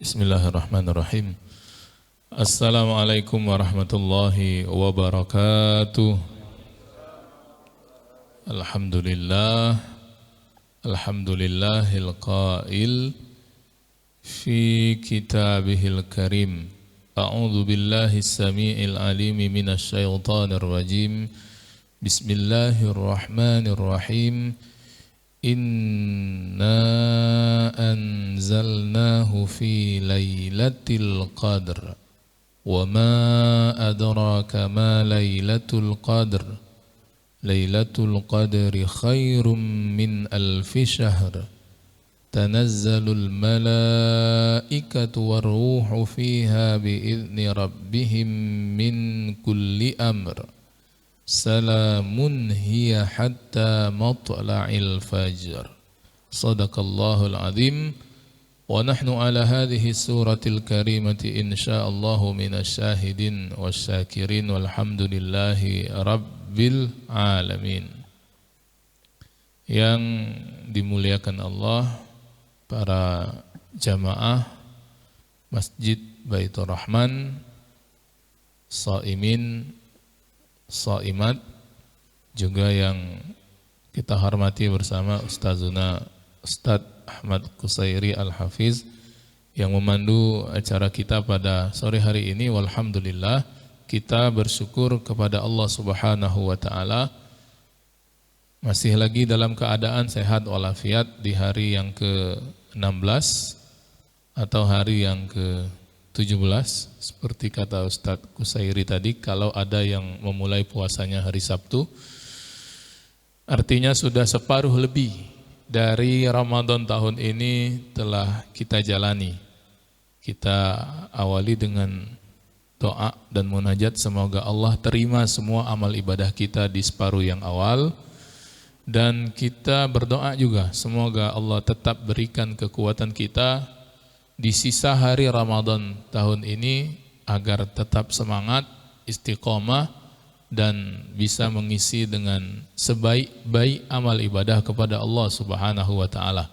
Bismillahirrahmanirrahim. Assalamualaikum warahmatullahi wabarakatuh. Alhamdulillah, alhamdulillahil qail fi kitabihil karim. A'udzu billahis samii'il alim minasy syaithanir rajim. Bismillahirrahmanirrahim. Inna anzalnahu fi lailatul qadr wa ma adraka ma lailatul qadr lailatul qadri khairum min alfi syahr tanazzalul malaikatu warruhu fiha biizni rabbihim min kulli amr Salamun hiya hatta matla'il fajr. Sadaqallahul azim. Wa nahnu ala hadhihi suratil karimati insyaallahu minasyahidin wasyakirin walhamdulillahi rabbil alamin. Yang dimuliakan Allah, para jamaah Masjid Baitur Rahman, shaimin, shaimat, juga yang kita hormati bersama Ustazuna Ustadz Ahmad Qusairi Al-Hafiz yang memandu acara kita pada sore hari ini. Walhamdulillah, kita bersyukur kepada Allah Subhanahu wa taala masih lagi dalam keadaan sehat walafiat di hari yang ke-16 atau hari yang ke-17 seperti kata Ustadz Qusairi tadi. Kalau ada yang memulai puasanya hari Sabtu, artinya sudah separuh lebih dari Ramadan tahun ini telah kita jalani. Kita awali dengan doa dan munajat, semoga Allah terima semua amal ibadah kita di separuh yang awal. Dan kita berdoa juga semoga Allah tetap berikan kekuatan kita di sisa hari Ramadan tahun ini agar tetap semangat, istiqomah, dan bisa mengisi dengan sebaik-baik amal ibadah kepada Allah Subhanahu wa taala.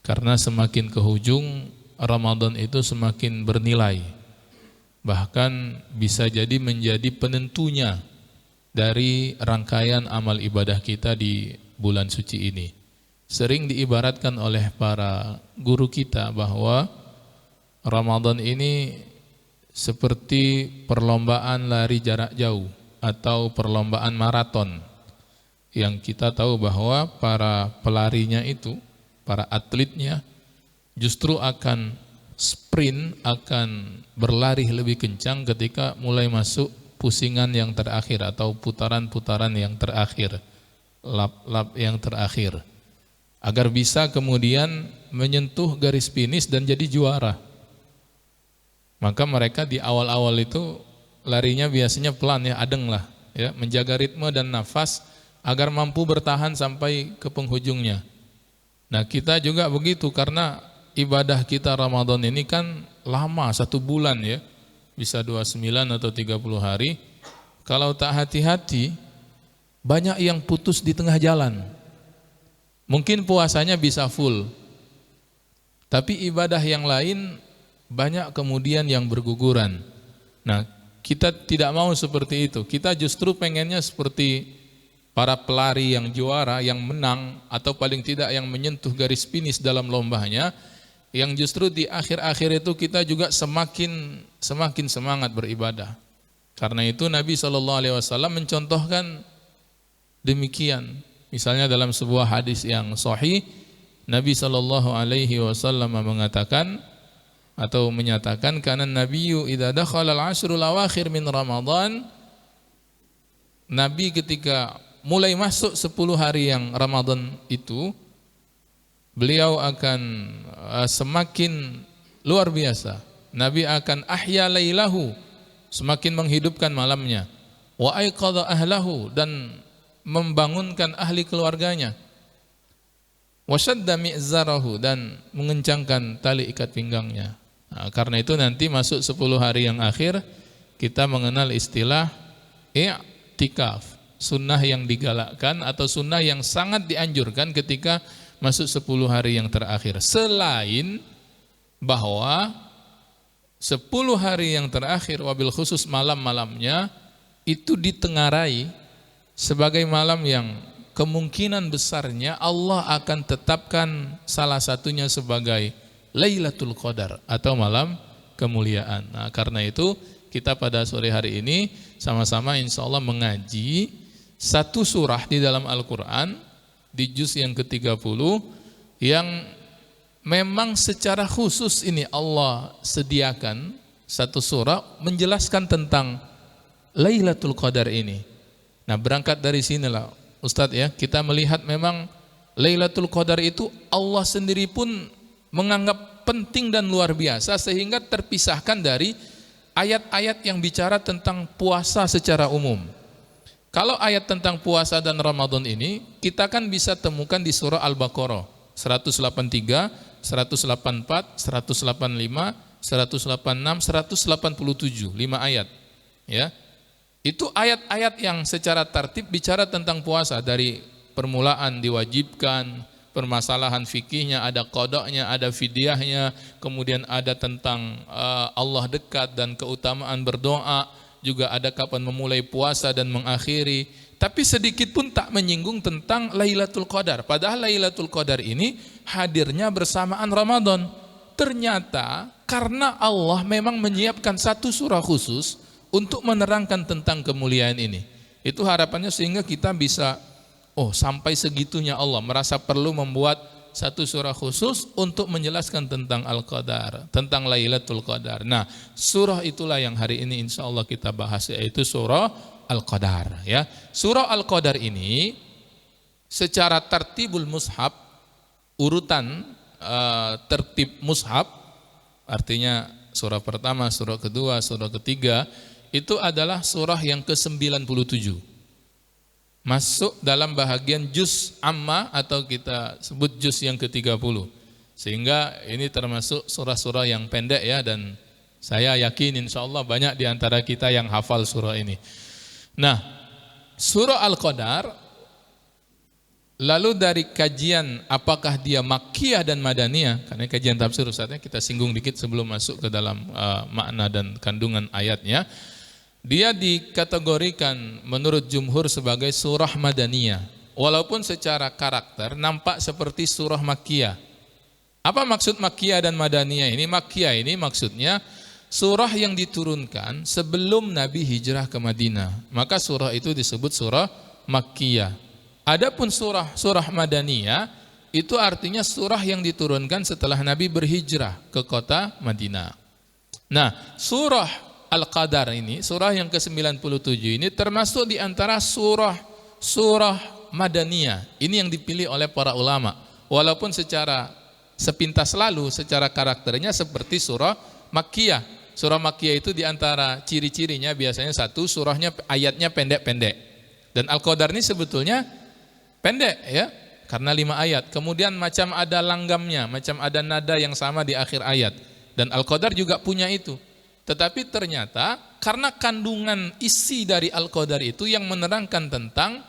Karena semakin ke hujung Ramadan itu semakin bernilai. Bahkan bisa jadi menjadi penentunya dari rangkaian amal ibadah kita di bulan suci ini. Sering diibaratkan oleh para guru kita bahwa Ramadan ini seperti perlombaan lari jarak jauh atau perlombaan maraton, yang kita tahu bahwa para pelarinya itu, para atletnya justru akan sprint, akan berlari lebih kencang ketika mulai masuk pusingan yang terakhir atau putaran-putaran yang terakhir, lap-lap yang terakhir, agar bisa kemudian menyentuh garis finish dan jadi juara. Maka mereka di awal-awal itu larinya biasanya pelan, ya, adeng lah, ya, menjaga ritme dan nafas agar mampu bertahan sampai ke penghujungnya. Nah, kita juga begitu, karena ibadah kita Ramadan ini kan lama, 1 bulan, ya, bisa 29 atau 30 hari. Kalau tak hati-hati, banyak yang putus di tengah jalan. Mungkin puasanya bisa full, tapi ibadah yang lain banyak kemudian yang berguguran. Nah, kita tidak mau seperti itu. Kita justru pengennya seperti para pelari yang juara, yang menang, atau paling tidak yang menyentuh garis finish dalam lombanya, yang justru di akhir-akhir itu kita juga semakin semangat beribadah. Karena itu Nabi SAW mencontohkan demikian. Misalnya dalam sebuah hadis yang sahih, Nabi SAW mengatakan atau menyatakan, kana nabiyyu idza dakhala al-ashrul awakhir min Ramadan, Nabi ketika mulai masuk 10 hari yang Ramadan itu, beliau akan semakin luar biasa. Nabi akan ahya lailahu, semakin menghidupkan malamnya, wa aiqadha ahlahu, dan membangunkan ahli keluarganya, wasyadda mi'zarahu, dan mengencangkan tali ikat pinggangnya. Nah, karena itu nanti masuk 10 hari yang akhir kita mengenal istilah i'tikaf, sunnah yang digalakkan atau sunnah yang sangat dianjurkan ketika masuk 10 hari yang terakhir. Selain bahwa 10 hari yang terakhir, wabil khusus malam-malamnya, itu ditengarai sebagai malam yang kemungkinan besarnya Allah akan tetapkan salah satunya sebagai Lailatul Qadar atau malam kemuliaan. Nah, karena itu kita pada sore hari ini sama-sama insya Allah mengaji satu surah di dalam Al-Quran di juz yang ke-30 yang memang secara khusus ini Allah sediakan satu surah menjelaskan tentang Lailatul Qadar ini. Nah, berangkat dari sinilah Ustadz ya, kita melihat memang Lailatul Qadar itu Allah sendiri pun menganggap penting dan luar biasa sehingga terpisahkan dari ayat-ayat yang bicara tentang puasa secara umum. Kalau ayat tentang puasa dan Ramadan ini kita kan bisa temukan di surah Al-Baqarah 183, 184, 185, 186, 187, 5 ayat. Ya. Itu ayat-ayat yang secara tertib bicara tentang puasa, dari permulaan diwajibkan, permasalahan fikihnya, ada qadanya, ada fidyahnya, kemudian ada tentang Allah dekat dan keutamaan berdoa, juga ada kapan memulai puasa dan mengakhiri. Tapi sedikit pun tak menyinggung tentang Lailatul Qadar. Padahal Lailatul Qadar ini hadirnya bersamaan Ramadan. Ternyata karena Allah memang menyiapkan satu surah khusus untuk menerangkan tentang kemuliaan ini. Itu harapannya sehingga kita bisa, oh sampai segitunya Allah merasa perlu membuat satu surah khusus untuk menjelaskan tentang Al-Qadar, tentang Lailatul Qadar. Nah, surah itulah yang hari ini insya Allah kita bahas, yaitu surah Al-Qadar. Ya. Surah Al-Qadar ini secara tertibul mushaf, urutan tertib mushaf, artinya surah pertama, surah kedua, surah ketiga, itu adalah surah yang ke-97. Masuk dalam bahagian juz amma atau kita sebut juz yang ke-30. Sehingga ini termasuk surah-surah yang pendek ya, dan saya yakin insya Allah banyak di antara kita yang hafal surah ini. Nah, surah Al-Qadar, lalu dari kajian apakah dia Makkiyah dan Madaniyah, karena kajian tafsir Ustaznya kita singgung dikit sebelum masuk ke dalam makna dan kandungan ayatnya. Dia dikategorikan menurut jumhur sebagai surah Madaniyah, walaupun secara karakter nampak seperti surah Makkiyah. Apa maksud Makkiyah dan Madaniyah ini? Makkiyah ini maksudnya surah yang diturunkan sebelum Nabi hijrah ke Madinah, maka surah itu disebut surah Makkiyah. Adapun surah Madaniyah itu artinya surah yang diturunkan setelah Nabi berhijrah ke kota Madinah. Nah, surah Al-Qadar ini, surah yang ke-97 ini termasuk di antara surah Madaniyah. Ini yang dipilih oleh para ulama. Walaupun secara sepintas lalu secara karakternya seperti surah Makkiyah. Surah Makkiyah itu diantara ciri-cirinya biasanya satu, surahnya ayatnya pendek-pendek. Dan Al-Qadar ini sebetulnya pendek ya, karena 5 ayat. Kemudian macam ada langgamnya, macam ada nada yang sama di akhir ayat. Dan Al-Qadar juga punya itu. Tetapi ternyata karena kandungan isi dari Al-Qadar itu yang menerangkan tentang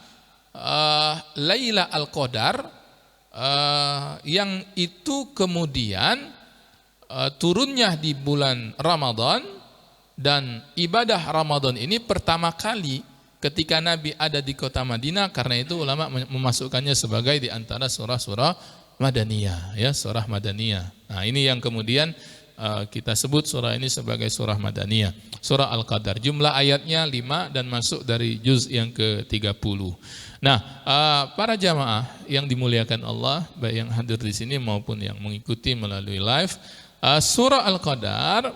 Laila Al-Qadar, yang itu kemudian turunnya di bulan Ramadan, dan ibadah Ramadan ini pertama kali ketika Nabi ada di kota Madinah. Karena itu ulama memasukkannya sebagai di antara surah-surah Madaniyah ya, surah Madaniyah. Nah, ini yang kemudian kita sebut surah ini sebagai surah Madaniyah, surah Al-Qadar. Jumlah ayatnya 5 dan masuk dari juz yang ke-30. Nah, para jamaah yang dimuliakan Allah, baik yang hadir di sini maupun yang mengikuti melalui live, surah Al-Qadar,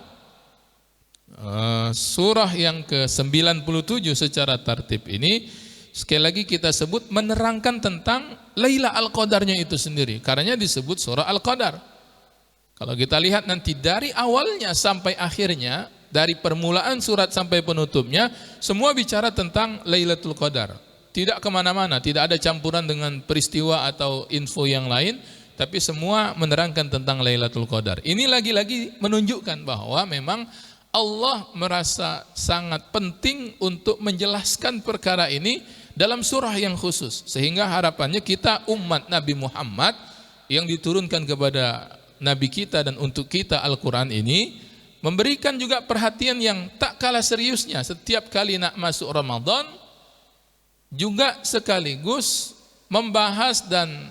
surah yang ke-97 secara tertib ini, sekali lagi kita sebut menerangkan tentang Laila Al-Qadarnya itu sendiri. Karenanya disebut surah Al-Qadar. Kalau kita lihat nanti dari awalnya sampai akhirnya, dari permulaan surat sampai penutupnya, semua bicara tentang Lailatul Qadar. Tidak kemana-mana, tidak ada campuran dengan peristiwa atau info yang lain, tapi semua menerangkan tentang Lailatul Qadar. Ini lagi-lagi menunjukkan bahwa memang Allah merasa sangat penting untuk menjelaskan perkara ini dalam surah yang khusus. Sehingga harapannya kita umat Nabi Muhammad yang diturunkan kepada Nabi kita dan untuk kita Al-Quran ini, memberikan juga perhatian yang tak kalah seriusnya setiap kali nak masuk Ramadan, juga sekaligus membahas dan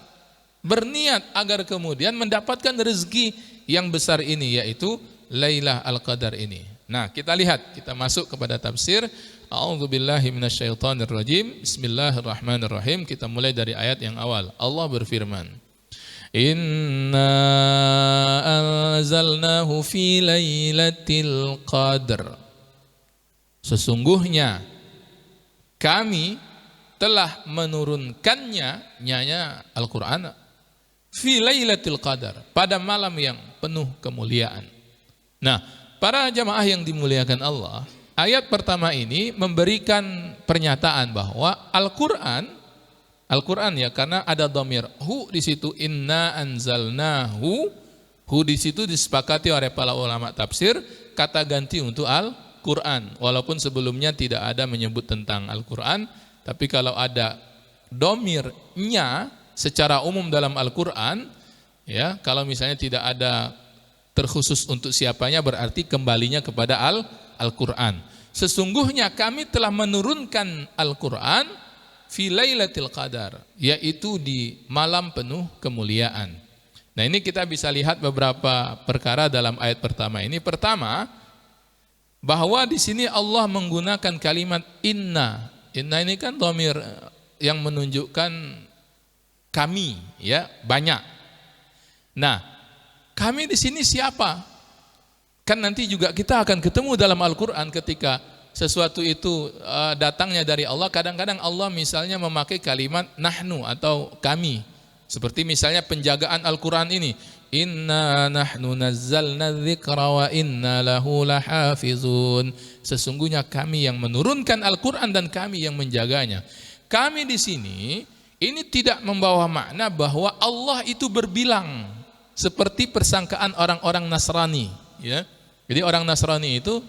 berniat agar kemudian mendapatkan rezeki yang besar ini, yaitu Lailah Al-Qadar ini. Nah, kita lihat, kita masuk kepada tafsir. A'udzubillahi minasyaitonirrajim. Bismillahirrahmanirrahim. Kita mulai dari ayat yang awal. Allah berfirman, Inna anzalnahu fi lailatul qadr. Sesungguhnya kami telah menurunkannya, nyanya Al-Quran, fi lailatul qadar, pada malam yang penuh kemuliaan. Nah, para jamaah yang dimuliakan Allah, ayat pertama ini memberikan pernyataan bahwa Al-Quran ya, karena ada dhamir hu di situ, inna anzalnahu, hu di situ disepakati oleh para ulama tafsir kata ganti untuk Al-Quran, walaupun sebelumnya tidak ada menyebut tentang Al-Quran, tapi kalau ada dhamirnya secara umum dalam Al-Quran, ya, kalau misalnya tidak ada terkhusus untuk siapanya, berarti kembalinya kepada Al-Quran. Sesungguhnya kami telah menurunkan Al-Quran fi lailatul qadar, yaitu di malam penuh kemuliaan. Nah, ini kita bisa lihat beberapa perkara dalam ayat pertama ini. Pertama, bahwa di sini Allah menggunakan kalimat inna. Inna ini kan dhamir yang menunjukkan kami, ya, banyak. Nah, kami di sini siapa? Kan nanti juga kita akan ketemu dalam Al-Quran ketika sesuatu itu datangnya dari Allah. Kadang-kadang Allah misalnya memakai kalimat nahnu atau kami, seperti misalnya penjagaan Al-Quran ini, inna nahnu nazzalna dzikra wa inna lahu lahafizun. Sesungguhnya kami yang menurunkan Al-Quran dan kami yang menjaganya. Kami di sini ini tidak membawa makna bahwa Allah itu berbilang seperti persangkaan orang-orang Nasrani, ya. Jadi orang Nasrani itu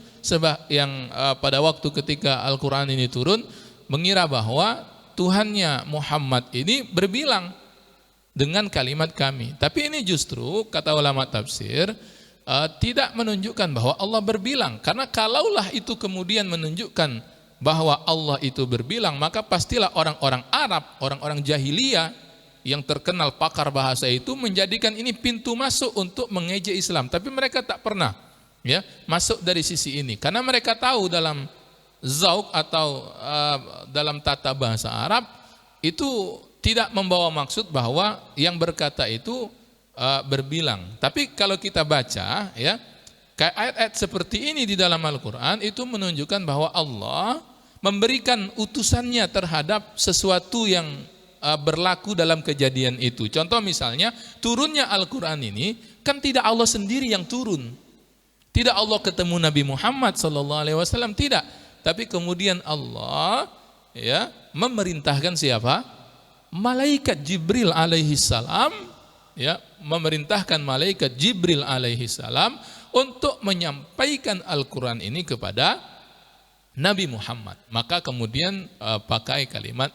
yang pada waktu ketika Al-Quran ini turun mengira bahwa Tuhannya Muhammad ini berbilang dengan kalimat kami. Tapi ini justru kata ulama tafsir tidak menunjukkan bahwa Allah berbilang. Karena kalaulah itu kemudian menunjukkan bahwa Allah itu berbilang, maka pastilah orang-orang Arab, orang-orang jahiliyah yang terkenal pakar bahasa itu menjadikan ini pintu masuk untuk mengejek Islam. Tapi mereka tak pernah, ya, masuk dari sisi ini, karena mereka tahu dalam zauk atau dalam tata bahasa Arab itu tidak membawa maksud bahwa yang berkata itu berbilang. Tapi kalau kita baca, ya, kayak ayat-ayat seperti ini di dalam Al-Quran itu menunjukkan bahwa Allah memberikan utusannya terhadap sesuatu yang berlaku dalam kejadian itu. Contoh misalnya turunnya Al-Quran ini kan tidak Allah sendiri yang turun. Tidak Allah ketemu Nabi Muhammad SAW, tidak. Tapi kemudian Allah, ya, memerintahkan siapa? Malaikat Jibril alaihi salam, ya, memerintahkan malaikat Jibril alaihi salam untuk menyampaikan Al-Quran ini kepada Nabi Muhammad. Maka kemudian pakai kalimat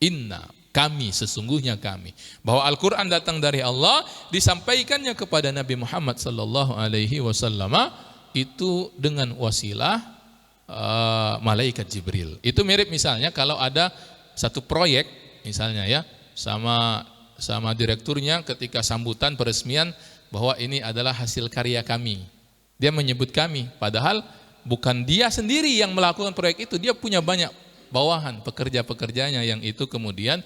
inna, kami, sesungguhnya kami, bahwa Al-Quran datang dari Allah, disampaikannya kepada Nabi Muhammad sallallahu alaihi wasallam itu dengan wasilah malaikat Jibril. Itu mirip misalnya kalau ada satu proyek misalnya, ya, sama direkturnya ketika sambutan peresmian bahwa ini adalah hasil karya kami. Dia menyebut kami, padahal bukan dia sendiri yang melakukan proyek itu, dia punya banyak bawahan pekerja-pekerjanya yang itu kemudian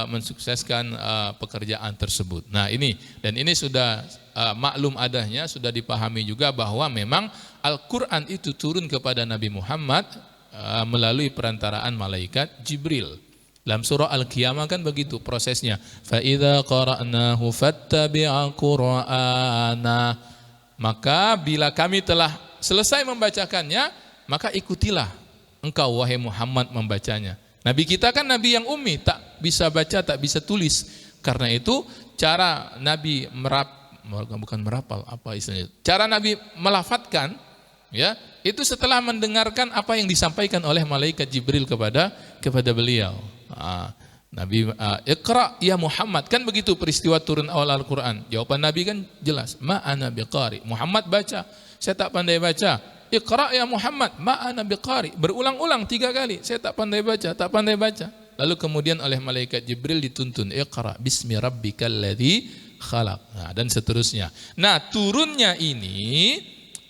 mensukseskan pekerjaan tersebut. Nah, ini sudah maklum adanya, sudah dipahami juga bahwa memang Al-Quran itu turun kepada Nabi Muhammad melalui perantaraan malaikat Jibril. Dalam surah Al-Qiyamah kan begitu prosesnya. Fa idza qara'nahu fattabi' Qur'ana. Maka bila kami telah selesai membacakannya, maka ikutilah engkau wahai Muhammad membacanya. Nabi kita kan nabi yang ummi, tak bisa baca, tak bisa tulis. Karena itu cara Nabi cara Nabi melafadzkan, ya, itu setelah mendengarkan apa yang disampaikan oleh malaikat Jibril kepada beliau. Nabi Iqra ya Muhammad, kan begitu peristiwa turun awal Al-Quran. Jawaban Nabi kan jelas, ma ana biqari. Muhammad baca, saya tak pandai baca. Iqra ya Muhammad, ma ana biqari. Berulang-ulang 3 kali, saya tak pandai baca, tak pandai baca. Lalu kemudian oleh malaikat Jibril dituntun, Iqra bismi rabbikal ladzi khalaq. Nah, dan seterusnya. Nah, turunnya ini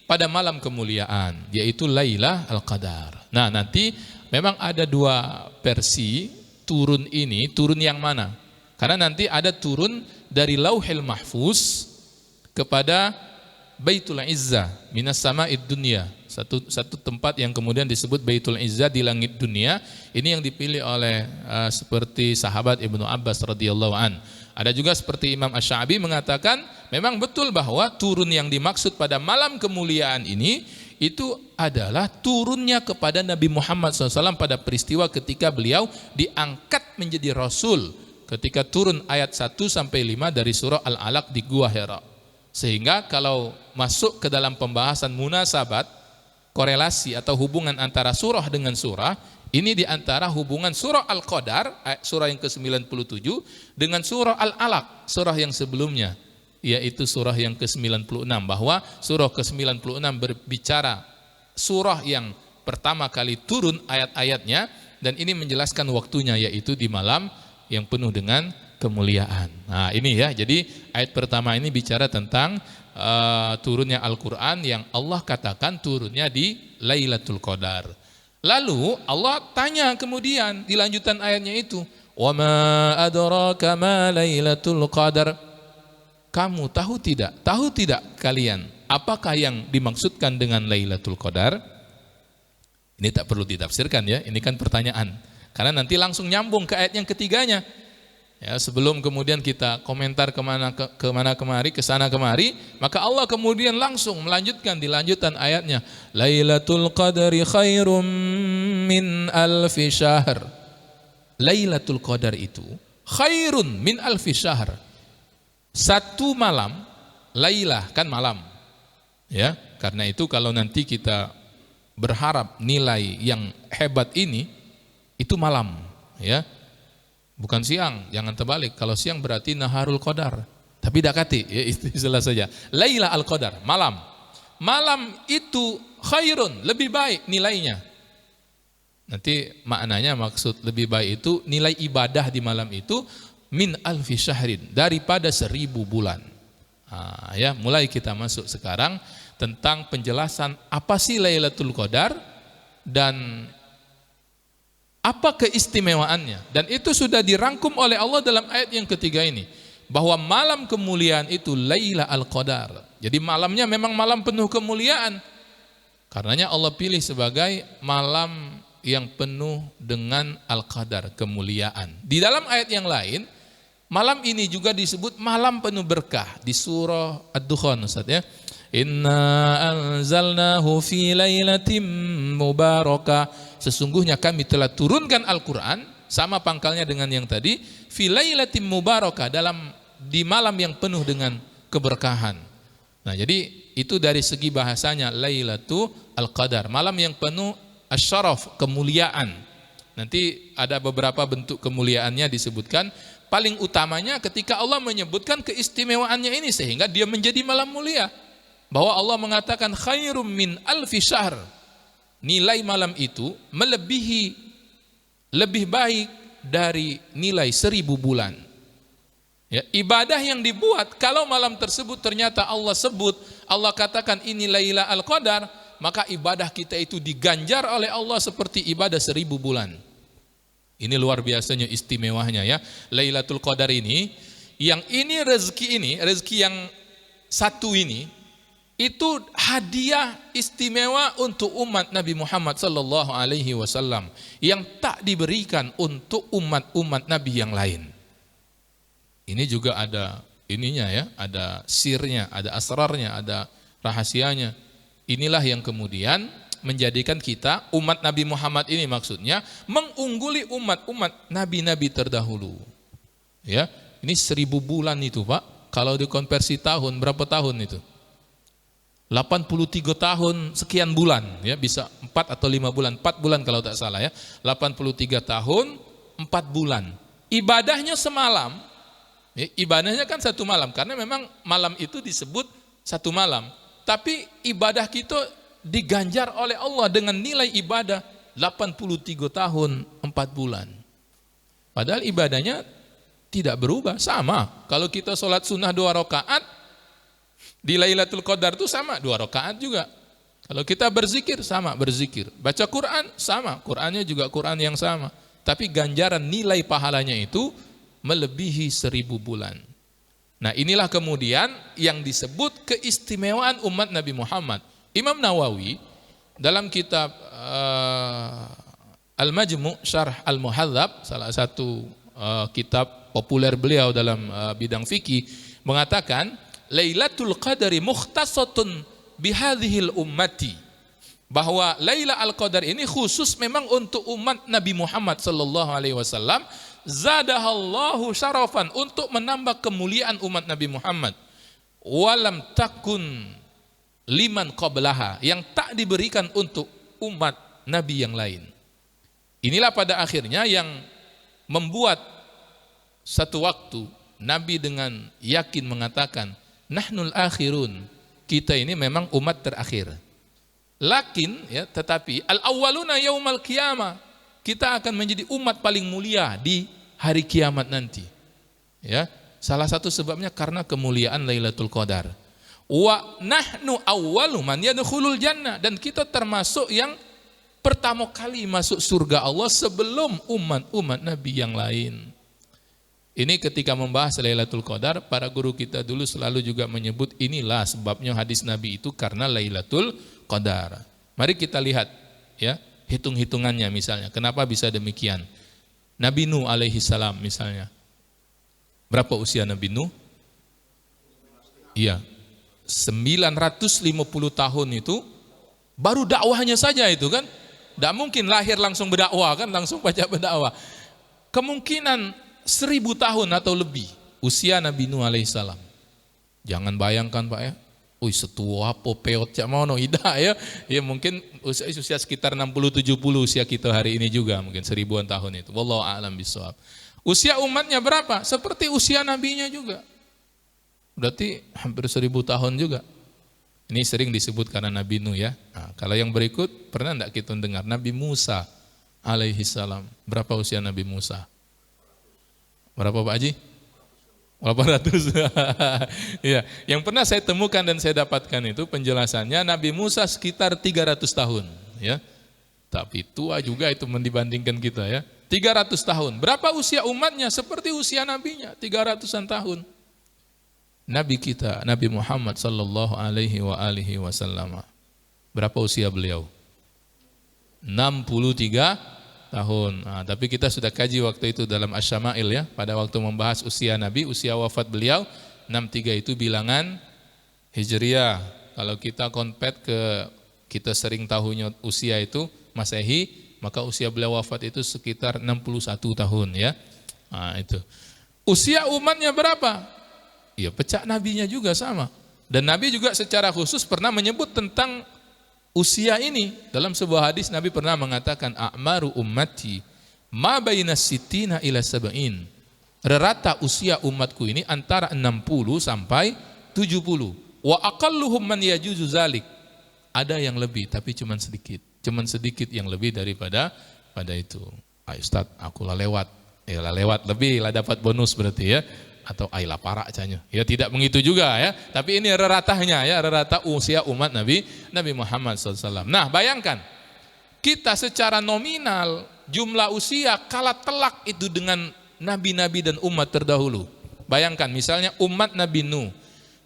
pada malam kemuliaan, yaitu Lailah Al-Qadar. Nah, nanti memang ada 2 versi turun ini, turun yang mana? Karena nanti ada turun dari Lauhil Mahfuz kepada Baitul Izzah minas sama'id dunya. Satu tempat yang kemudian disebut Baitul Izzah di langit dunia. Ini yang dipilih oleh seperti sahabat Ibnu Abbas radhiyallahu an. Ada juga seperti Imam Asy-Sya'bi mengatakan memang betul bahwa turun yang dimaksud pada malam kemuliaan ini itu adalah turunnya kepada Nabi Muhammad SAW pada peristiwa ketika beliau diangkat menjadi Rasul, ketika turun ayat 1-5 dari surah Al-Alaq di Gua Hira. Sehingga kalau masuk ke dalam pembahasan munasabat, korelasi atau hubungan antara surah dengan surah, ini diantara hubungan surah Al-Qadar, surah yang ke-97 dengan surah Al-Alaq, surah yang sebelumnya, yaitu surah yang ke-96, bahwa surah ke-96 berbicara surah yang pertama kali turun ayat-ayatnya, dan ini menjelaskan waktunya, yaitu di malam yang penuh dengan kemuliaan. Nah ini ya, jadi ayat pertama ini bicara tentang turunnya Al-Quran yang Allah katakan turunnya di Lailatul Qadar. Lalu Allah tanya kemudian di lanjutan ayatnya itu, wa ma adraka ma Lailatul Qadar. Kamu tahu tidak kalian apakah yang dimaksudkan dengan Lailatul Qadar? Ini tak perlu ditafsirkan ya, ini kan pertanyaan. Karena nanti langsung nyambung ke ayat yang ketiganya. Ya, sebelum kemudian kita komentar kemana kemari, kesana kemari, maka Allah kemudian langsung melanjutkan di lanjutan ayatnya, Lailatul Qadri khairum min alfi syahr. Lailatul Qadar itu khairun min alfi syahr. Satu malam, Lailah kan malam. Ya, karena itu kalau nanti kita berharap nilai yang hebat ini itu malam, ya. Bukan siang, jangan terbalik. Kalau siang berarti Naharul Qadar. Tapi dakati, ya istilah saja. Lailah Al-Qadar, malam. Malam itu khairun, lebih baik nilainya. Nanti maknanya maksud lebih baik itu nilai ibadah di malam itu min alfi syahrin, daripada 1000 bulan. Nah, ya, mulai kita masuk sekarang tentang penjelasan apa sih Lailatul Qadar dan apa keistimewaannya, dan itu sudah dirangkum oleh Allah dalam ayat yang ketiga ini, bahwa malam kemuliaan itu Lailah Al-Qadar. Jadi malamnya memang malam penuh kemuliaan. Karenanya Allah pilih sebagai malam yang penuh dengan Al-Qadar, kemuliaan. Di dalam ayat yang lain, malam ini juga disebut malam penuh berkah di surah Ad-Dukhan, Ustaz ya. Inna anzalnahu fi lailatin mubarakah. Sesungguhnya kami telah turunkan Al-Quran, sama pangkalnya dengan yang tadi, fi lailatin mubarakah, di malam yang penuh dengan keberkahan. Nah, jadi itu dari segi bahasanya Lailatul Qadar, malam yang penuh asyaraf, kemuliaan. Nanti ada beberapa bentuk kemuliaannya disebutkan. Paling utamanya ketika Allah menyebutkan keistimewaannya ini sehingga dia menjadi malam mulia. Bahwa Allah mengatakan khairum min alfi syahr. Nilai malam itu melebihi, lebih baik dari nilai 1000 bulan. Ya, ibadah yang dibuat kalau malam tersebut ternyata Allah sebut, Allah katakan ini Lailah Al-Qadar, maka ibadah kita itu diganjar oleh Allah seperti ibadah 1000 bulan. Ini luar biasanya istimewanya ya. Lailatul Qadar ini, yang ini rezeki yang satu ini, itu hadiah istimewa untuk umat Nabi Muhammad sallallahu alaihi wasallam yang tak diberikan untuk umat-umat Nabi yang lain. Ini juga ada ininya ya, ada sirnya, ada asrarnya, ada rahasianya. Inilah yang kemudian menjadikan kita umat Nabi Muhammad ini maksudnya mengungguli umat-umat nabi-nabi terdahulu. Ya, ini 1000 bulan itu, Pak. Kalau dikonversi tahun, berapa tahun itu? 83 tahun sekian bulan, ya, bisa 4 atau 5 bulan, 4 bulan kalau tak salah ya. 83 tahun 4 bulan. ibadahnya semalam, ibadahnya kan satu malam, karena memang malam itu disebut satu malam. Tapi ibadah kita diganjar oleh Allah dengan nilai ibadah 83 tahun 4 bulan. Padahal ibadahnya tidak berubah, sama. Kalau kita sholat sunnah 2 rakaat, di Lailatul Qadar itu sama 2 rakaat juga. Kalau kita berzikir, sama berzikir. Baca Quran, sama. Qurannya juga Quran yang sama. Tapi ganjaran nilai pahalanya itu melebihi 1000 bulan. Nah, inilah kemudian yang disebut keistimewaan umat Nabi Muhammad. Imam Nawawi dalam kitab Al-Majmu' Syarh Al-Muhadzab, salah satu kitab populer beliau dalam bidang fikih, mengatakan Lailatul Qadari mukhtasatun bihadhil ummati, bahwa Laila Al-Qadar ini khusus memang untuk umat Nabi Muhammad sallallahu alaihi wasallam, zadahallahu syarafan, untuk menambah kemuliaan umat Nabi Muhammad, walam takun liman qablaha, yang tak diberikan untuk umat Nabi yang lain. Inilah pada akhirnya yang membuat satu waktu Nabi dengan yakin mengatakan, nahnul akhirun, kita ini memang umat terakhir. Lakin ya, tetapi al-awwaluna yaumal qiyamah, kita akan menjadi umat paling mulia di hari kiamat nanti. Ya, salah satu sebabnya karena kemuliaan Lailatul Qadar. Wa nahnu awwalu man yadkhulul jannah, dan kita termasuk yang pertama kali masuk surga Allah sebelum umat-umat Nabi yang lain. Ini ketika membahas Lailatul Qadar, para guru kita dulu selalu juga menyebut inilah sebabnya hadis Nabi itu karena Lailatul Qadar. Mari kita lihat ya, hitung-hitungannya misalnya. Kenapa bisa demikian? Nabi Nuh alaihi salam misalnya. Berapa usia Nabi Nuh? Iya. 950 tahun itu baru dakwahnya saja itu kan. Tidak mungkin lahir langsung berdakwah kan, langsung baca berdakwah. Kemungkinan 1000 tahun atau lebih usia Nabi Nuh alaihissalam. Jangan bayangkan Pak ya, setua apa peot cak mau ida ya. Ya mungkin usia sekitar 60-70 usia kita hari ini juga, mungkin 1000-an tahun itu. Wallahu a'lam bishawab. Usia umatnya berapa? Seperti usia nabinya juga. Berarti hampir 1000 tahun juga. Ini sering disebut karena Nabi Nuh ya. Nah, kalau yang berikut pernah enggak kita dengar Nabi Musa alaihissalam? Berapa usia Nabi Musa? Berapa Pak Haji? 800. Ya, yang pernah saya temukan dan saya dapatkan itu penjelasannya Nabi Musa sekitar 300 tahun, ya. Tapi tua juga itu dibandingkan kita ya. 300 tahun. Berapa usia umatnya? Seperti usia nabinya, 300-an tahun. Nabi kita, Nabi Muhammad sallallahu alaihi wasallam. Berapa usia beliau? 63 tahun. Nah, tapi kita sudah kaji waktu itu dalam Asy-Syama'il ya, pada waktu membahas usia Nabi, usia wafat beliau 63 itu bilangan Hijriah. Kalau kita konvert ke, kita sering tahunya usia itu Masehi, maka usia beliau wafat itu sekitar 61 tahun ya. Nah, itu. Usia umatnya berapa? Ya, pecah nabinya juga sama. Dan Nabi juga secara khusus pernah menyebut tentang usia ini. Dalam sebuah hadis Nabi pernah mengatakan, a'maru ummati ma baina sittina ila sab'in. Rata usia umatku ini antara 60 sampai 70. Wa aqalluhum man yajuzu zalik. Ada yang lebih tapi cuman sedikit yang lebih daripada pada itu. Ustaz, aku lah lewat. Ya lah lewat lebih lah dapat bonus berarti ya. Atau ailah parak canya. Ya tidak begitu juga ya. Tapi ini reratahnya ya, rerata usia umat Nabi Muhammad SAW. Nah bayangkan, kita secara nominal jumlah usia kalah telak itu dengan nabi-nabi dan umat terdahulu. Bayangkan misalnya umat Nabi Nuh.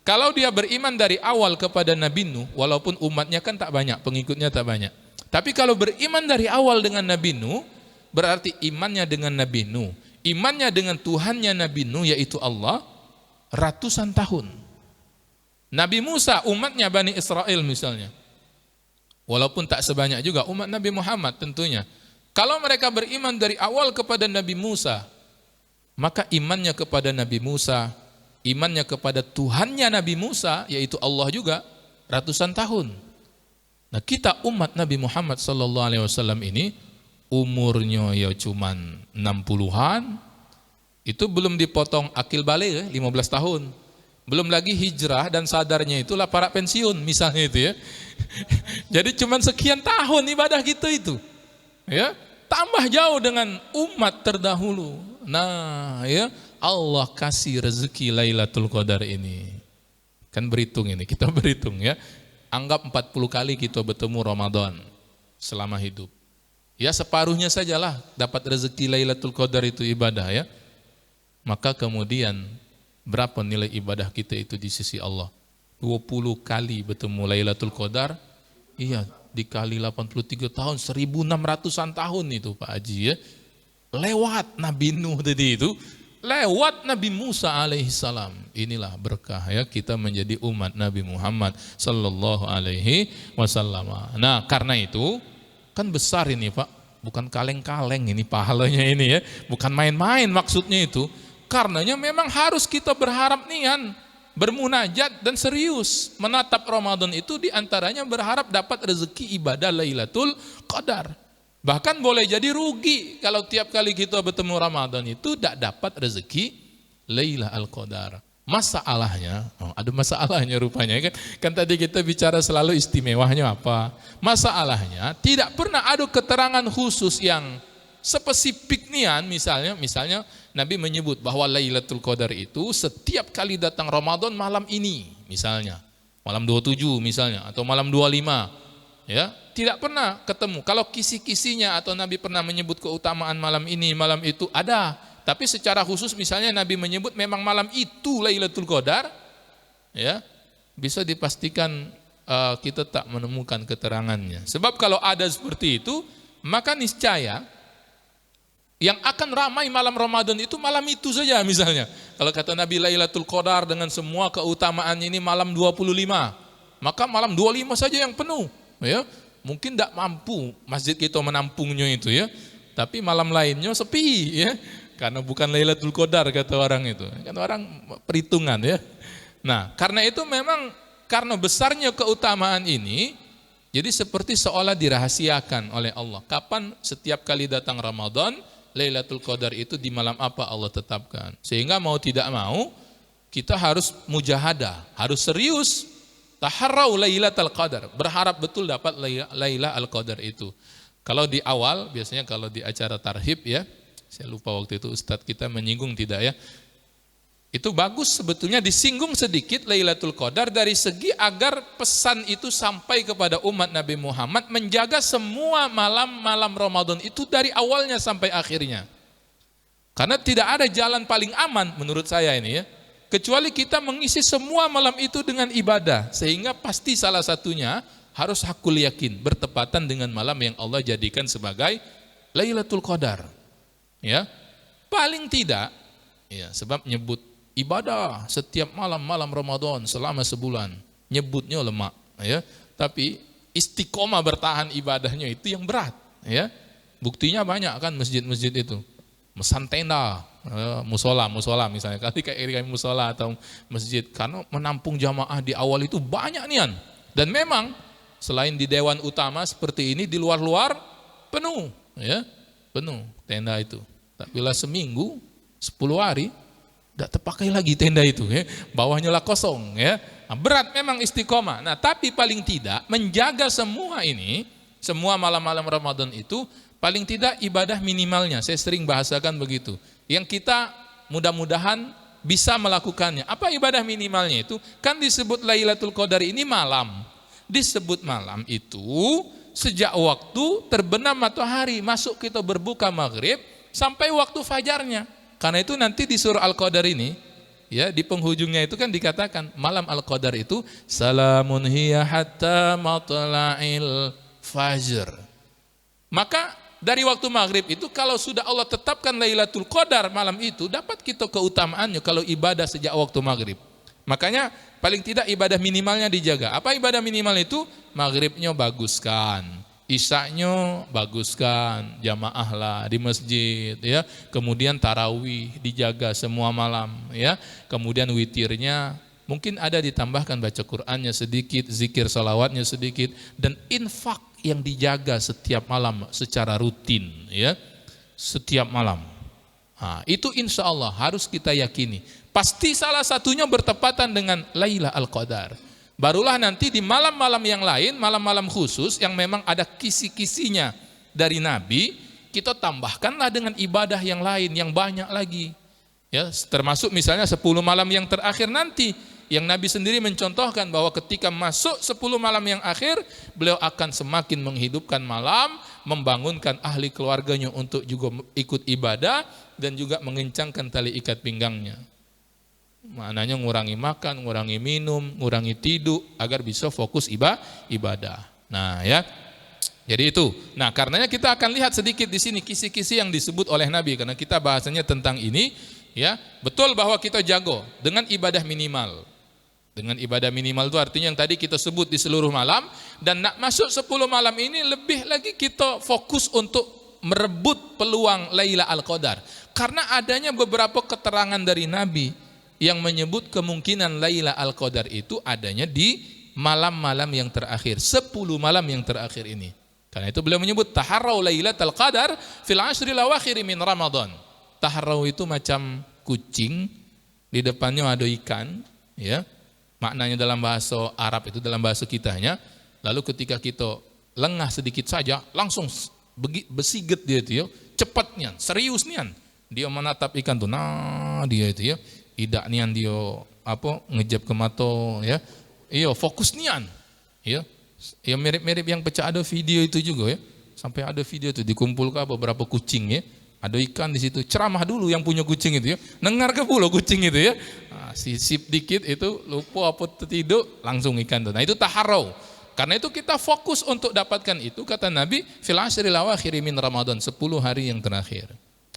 Kalau dia beriman dari awal kepada Nabi Nuh, walaupun umatnya kan tak banyak, pengikutnya tak banyak. Tapi kalau beriman dari awal dengan Nabi Nuh, berarti imannya dengan Nabi Nuh, imannya dengan Tuhannya Nabi Nuh yaitu Allah ratusan tahun. Nabi Musa umatnya Bani Israel misalnya, walaupun tak sebanyak juga umat Nabi Muhammad tentunya. Kalau mereka beriman dari awal kepada Nabi Musa, maka imannya kepada Nabi Musa, imannya kepada Tuhannya Nabi Musa yaitu Allah juga ratusan tahun. Nah kita umat Nabi Muhammad SAW ini umurnya ya cuman 60-an, Itu belum dipotong akil balik 15 tahun. Belum lagi hijrah dan sadarnya itulah para pensiun misalnya itu ya. Jadi cuman sekian tahun ibadah kita itu. Ya, tambah jauh dengan umat terdahulu. Nah, ya, Allah kasih rezeki Lailatul Qadar ini. Kan berhitung ini, kita berhitung ya. Anggap 40 kali kita bertemu Ramadan selama hidup. Ya separuhnya sajalah dapat rezeki Lailatul Qadar itu ibadah ya. Maka kemudian berapa nilai ibadah kita itu di sisi Allah? 20 kali bertemu Lailatul Qadar. Iya, dikali 83 tahun, 1600-an tahun itu Pak Haji ya. Lewat Nabi Nuh tadi itu, lewat Nabi Musa alaihissalam. Inilah berkah ya kita menjadi umat Nabi Muhammad sallallahu alaihi wasallam. Nah, karena itu kan besar ini Pak, bukan kaleng-kaleng ini pahalanya ini ya, bukan main-main maksudnya itu. Karenanya memang harus kita berharap nian, bermunajat dan serius menatap Ramadan itu diantaranya berharap dapat rezeki ibadah Lailatul Qadar. Bahkan boleh jadi rugi kalau tiap kali kita bertemu Ramadan itu tidak dapat rezeki Lailatul Qadar. Masalahnya, ada masalahnya rupanya kan. Kan tadi kita bicara selalu istimewanya apa? Masalahnya tidak pernah ada keterangan khusus yang spesifik nian, misalnya Nabi menyebut bahwa Lailatul Qadar itu setiap kali datang Ramadan malam ini, misalnya malam 27 misalnya atau malam 25. Ya, tidak pernah ketemu. Kalau kisi-kisinya atau Nabi pernah menyebut keutamaan malam ini, malam itu ada. Tapi secara khusus misalnya Nabi menyebut memang malam itu Lailatul Qadar, ya, bisa dipastikan kita tak menemukan keterangannya. Sebab kalau ada seperti itu, maka niscaya yang akan ramai malam Ramadan itu malam itu saja misalnya. Kalau kata Nabi Lailatul Qadar dengan semua keutamaannya ini malam 25, maka malam 25 saja yang penuh. Ya, mungkin tidak mampu masjid kita menampungnya itu ya. Tapi malam lainnya sepi ya. Karena bukan Lailatul Qadar kata orang itu. Kan orang perhitungan ya. Nah, karena itu memang karena besarnya keutamaan ini, jadi seperti seolah dirahasiakan oleh Allah. Kapan setiap kali datang Ramadan, Lailatul Qadar itu di malam apa Allah tetapkan. Sehingga mau tidak mau kita harus mujahadah, harus serius. Taharrau Lailatul Qadar, berharap betul dapat Lailatul Qadar itu. Kalau di awal biasanya kalau di acara tarhib ya, saya lupa waktu itu ustadz kita menyinggung tidak ya. Itu bagus sebetulnya disinggung sedikit Lailatul Qadar dari segi agar pesan itu sampai kepada umat Nabi Muhammad menjaga semua malam-malam Ramadan itu dari awalnya sampai akhirnya. Karena tidak ada jalan paling aman menurut saya ini ya, kecuali kita mengisi semua malam itu dengan ibadah, sehingga pasti salah satunya harus hakul yakin bertepatan dengan malam yang Allah jadikan sebagai Lailatul Qadar. Ya, paling tidak ya, sebab nyebut ibadah setiap malam Ramadan selama sebulan, nyebutnya lemak ya, tapi istiqomah bertahan ibadahnya itu yang berat ya. Buktinya banyak kan masjid-masjid itu, mesan tenda, musola misalnya, kali kayak musola atau masjid, karena menampung jamaah di awal itu banyak nian. Dan memang selain di dewan utama seperti ini, di luar-luar penuh ya, penuh tenda itu. Tapi bila seminggu 10 hari tidak terpakai lagi tenda itu ya. Bawahnya lah kosong ya. Nah, berat memang istiqomah. Nah, tapi paling tidak menjaga semua ini, semua malam-malam Ramadan itu paling tidak ibadah minimalnya. Saya sering bahasakan begitu. Yang kita mudah-mudahan bisa melakukannya. Apa ibadah minimalnya itu? Kan disebut Lailatul Qadar ini malam. Disebut malam itu sejak waktu terbenam matahari, masuk kita berbuka maghrib sampai waktu fajarnya. Karena itu nanti di surah Al-Qadar ini ya, di penghujungnya itu kan dikatakan malam Al-Qadar itu salamun hiya hatta matla'il fajr. Maka dari waktu maghrib itu kalau sudah Allah tetapkan Lailatul Qadar malam itu, dapat kita keutamaannya kalau ibadah sejak waktu maghrib. Makanya paling tidak ibadah minimalnya dijaga. Apa ibadah minimal itu? Maghribnya baguskan, Isya'nya baguskan, jamaah lah di masjid ya. Kemudian tarawih dijaga semua malam ya. Kemudian witirnya mungkin ada ditambahkan baca Qur'annya sedikit, zikir salawatnya sedikit, dan infak yang dijaga setiap malam secara rutin ya. Setiap malam Nah, itu insya Allah harus kita yakini. Pasti salah satunya bertepatan dengan Lailatul Qadar. Barulah nanti di malam-malam yang lain, malam-malam khusus yang memang ada kisi-kisinya dari Nabi, kita tambahkanlah dengan ibadah yang lain, yang banyak lagi. Ya, termasuk misalnya 10 malam yang terakhir nanti, yang Nabi sendiri mencontohkan bahwa ketika masuk 10 malam yang akhir, beliau akan semakin menghidupkan malam, membangunkan ahli keluarganya untuk juga ikut ibadah, dan juga mengencangkan tali ikat pinggangnya. Maknanya ngurangi makan, ngurangi minum, ngurangi tidur, agar bisa fokus ibadah. Nah ya, jadi itu. Nah karenanya kita akan lihat sedikit di sini kisi-kisi yang disebut oleh Nabi, karena kita bahasanya tentang ini. Ya, betul bahwa kita jago dengan ibadah minimal. Dengan ibadah minimal itu artinya yang tadi kita sebut di seluruh malam, dan nak masuk 10 malam ini lebih lagi kita fokus untuk merebut peluang Lailatul Qadar. Karena adanya beberapa keterangan dari Nabi yang menyebut kemungkinan Lailatul Qadar itu adanya di malam-malam yang terakhir, 10 malam yang terakhir ini. Karena itu beliau menyebut taharrau Lailatul Qadar fil ashril awakhir min Ramadan. Taharrau itu macam kucing, di depannya ada ikan, ya. Maknanya dalam bahasa Arab itu, dalam bahasa kitanya. Lalu ketika kita lengah sedikit saja, langsung besiget dia itu ya, cepat nian, serius nian. Dia menatap ikan tuh, nah dia itu ya, idak nian dia apa ngejab ke mata ya. Iya, fokus nian. Ya. Ya mirip-mirip yang pecah ada video itu juga ya. Sampai ada video itu dikumpulkan beberapa kucing ya. Ada ikan di situ, ceramah dulu yang punya kucing itu ya, dengar ke pula kucing itu ya, nah, sisip dikit itu lupa apa tidur langsung ikan itu. Nah itu taharau. Karena itu kita fokus untuk dapatkan itu, kata Nabi, fil ashril awakhir min Ramadan, 10 hari yang terakhir.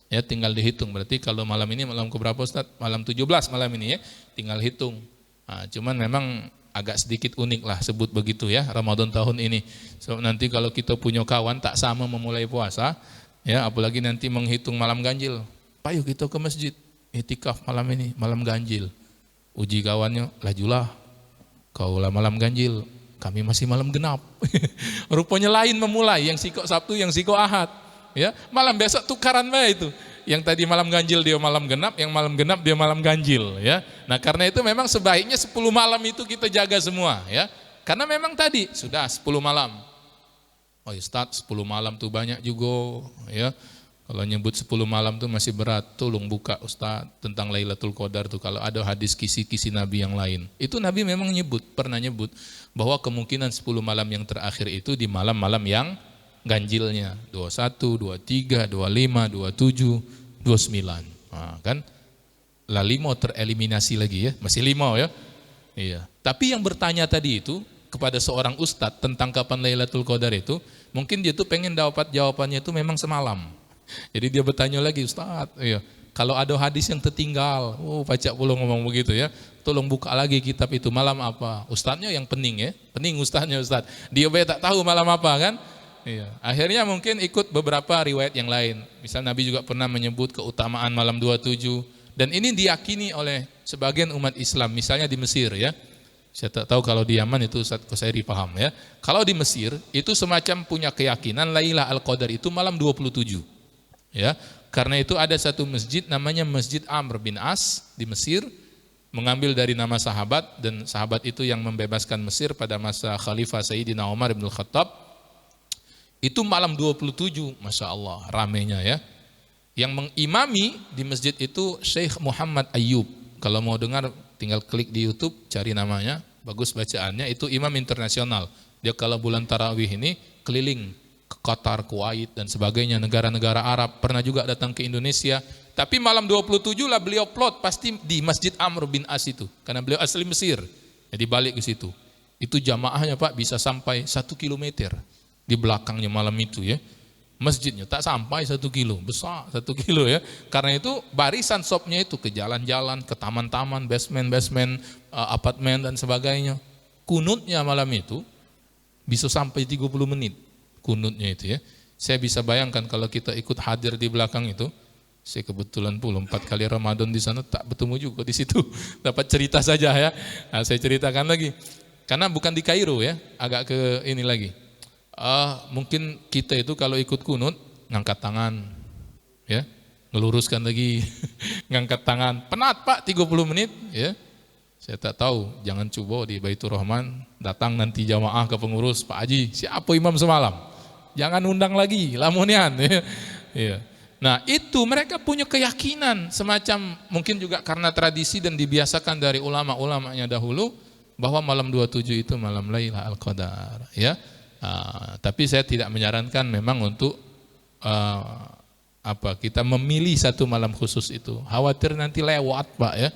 Ya tinggal dihitung, berarti kalau malam ini malam keberapa Ustaz? Malam 17 malam ini ya, tinggal hitung. Nah, cuman memang agak sedikit unik lah sebut begitu ya Ramadan tahun ini. So nanti kalau kita punya kawan tak sama memulai puasa. Ya, apalagi nanti menghitung malam ganjil. Payo kita ke masjid, itikaf malam ini, malam ganjil. Uji kawannya, lajulah, kaulah malam ganjil, kami masih malam genap. Rupanya lain memulai, yang siko Sabtu, yang siko Ahad. Ya, malam besok tukaran bae itu. Yang tadi malam ganjil dia malam genap, yang malam genap dia malam ganjil. Ya, nah karena itu memang sebaiknya 10 malam itu kita jaga semua. Ya, karena memang tadi sudah 10 malam. Oh Ustaz, 10 malam tuh banyak juga ya. Kalau nyebut 10 malam tuh masih berat. Tolong buka Ustaz tentang Lailatul Qadar tuh kalau ada hadis kisi-kisi Nabi yang lain. Itu Nabi memang pernah nyebut bahwa kemungkinan 10 malam yang terakhir itu di malam-malam yang ganjilnya. 21, 23, 25, 27, 29. Nah, kan? Lah 5 tereliminasi lagi ya. Masih 5 ya. Iya. Tapi yang bertanya tadi itu kepada seorang ustadz tentang kapan Lailatul Qadar itu, mungkin dia tuh pengen dapat jawabannya itu memang semalam. Jadi dia bertanya lagi, Ustadz, iya, kalau ada hadis yang tertinggal, pacak pula ngomong begitu ya, tolong buka lagi kitab itu, malam apa? Ustadznya yang pening ya, pening ustadznya Ustadz. Dia tak tahu malam apa kan? Iya. Akhirnya mungkin ikut beberapa riwayat yang lain. Misal Nabi juga pernah menyebut keutamaan malam 27, dan ini diyakini oleh sebagian umat Islam, misalnya di Mesir ya. Saya tak tahu kalau di Yaman itu Ustaz Qusairi paham ya. Kalau di Mesir itu semacam punya keyakinan Lailatul Qadar itu malam 27. Ya. Karena itu ada satu masjid namanya Masjid Amr bin As di Mesir, mengambil dari nama sahabat, dan sahabat itu yang membebaskan Mesir pada masa Khalifah Sayyidina Umar bin Khattab. Itu malam 27, Masya Allah ramenya ya. Yang mengimami di masjid itu Syekh Muhammad Ayyub. Kalau mau dengar tinggal klik di YouTube, cari namanya, bagus bacaannya, itu imam internasional. Dia kalau bulan tarawih ini keliling ke Qatar, Kuwait dan sebagainya, negara-negara Arab, pernah juga datang ke Indonesia. Tapi malam 27 lah beliau plot pasti di Masjid Amr bin As itu, karena beliau asli Mesir. Jadi balik ke situ. Itu jamaahnya Pak bisa sampai 1 kilometer di belakangnya malam itu ya. Masjidnya tak sampai 1 kilo, besar 1 kilo ya. Karena itu barisan shopnya itu ke jalan-jalan, ke taman-taman, basement, apartemen dan sebagainya. Kunutnya malam itu bisa sampai 30 menit kunutnya itu ya. Saya bisa bayangkan kalau kita ikut hadir di belakang itu. Saya kebetulan pula 4 kali Ramadan di sana tak bertemu juga di situ. Dapat cerita saja ya. Nah, saya ceritakan lagi. Karena bukan di Kairo ya, agak ke ini lagi. Mungkin kita itu kalau ikut kunut ngangkat tangan, ya, ngeluruskan lagi, ngangkat tangan, penat Pak 30 menit, ya. Saya tak tahu, jangan coba di Baitur Rahman, datang nanti jamaah ke pengurus, Pak Haji, siapa imam semalam? Jangan undang lagi, lamunian. Ya. Nah itu mereka punya keyakinan, semacam mungkin juga karena tradisi dan dibiasakan dari ulama-ulamanya dahulu, bahwa malam 27 itu malam Lailatul Qadar. Ya. Tapi saya tidak menyarankan memang untuk kita memilih satu malam khusus itu, khawatir nanti lewat Pak ya,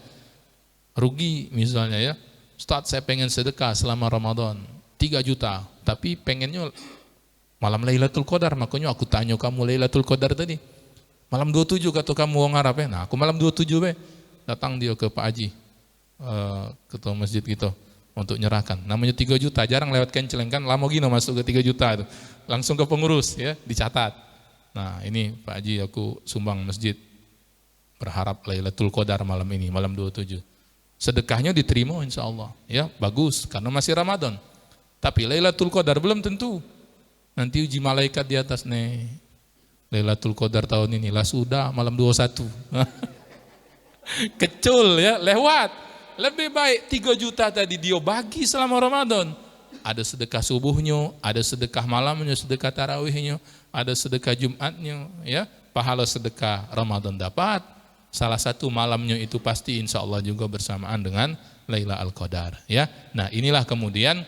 rugi misalnya ya. Ustaz saya pengen sedekah selama Ramadan 3 juta, tapi pengennya malam Lailatul Qadar, makanya aku tanya kamu Lailatul Qadar tadi malam 27 kata kamu wong Arab ya. Nah aku malam 27 be, datang dia ke Pak Haji, ketua masjid gitu, untuk nyerahkan, namanya 3 juta, jarang lewat kenceleng kan, lama gini masuk ke 3 juta itu, langsung ke pengurus ya, dicatat. Nah ini Pak Haji aku sumbang masjid, berharap Lailatul Qadar malam ini, malam 27. Sedekahnya diterima insya Allah, ya bagus, karena masih Ramadan. Tapi Lailatul Qadar belum tentu. Nanti uji malaikat di atas nih, Lailatul Qadar tahun ini lah sudah malam 21. Kecul ya, lewat. Lebih baik 3 juta tadi dia bagi selama Ramadan. Ada sedekah subuhnya, ada sedekah malamnya, sedekah tarawihnya, ada sedekah Jumatnya, ya, pahala sedekah Ramadan dapat. Salah satu malamnya itu pasti insya Allah juga bersamaan dengan Lailatul Qadar, ya. Nah inilah kemudian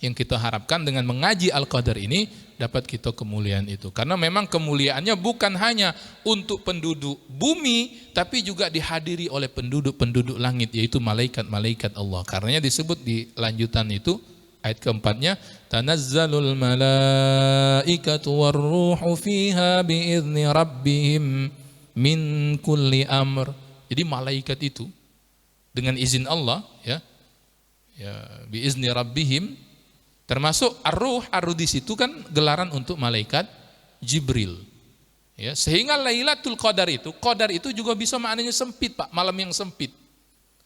yang kita harapkan dengan mengaji Al-Qadar ini dapat kita kemuliaan itu. Karena memang kemuliaannya bukan hanya untuk penduduk bumi, tapi juga dihadiri oleh penduduk-penduduk langit, yaitu malaikat-malaikat Allah. Karenanya disebut di lanjutan itu ayat keempatnya, tanazzalul malaikatu warruhu fiha biizni rabbihim min kulli amr. Jadi malaikat itu dengan izin Allah ya biizni rabbihim, termasuk ar-ruh di situ kan gelaran untuk malaikat Jibril. Ya, sehingga Lailatul Qadar itu juga bisa maknanya sempit Pak, malam yang sempit.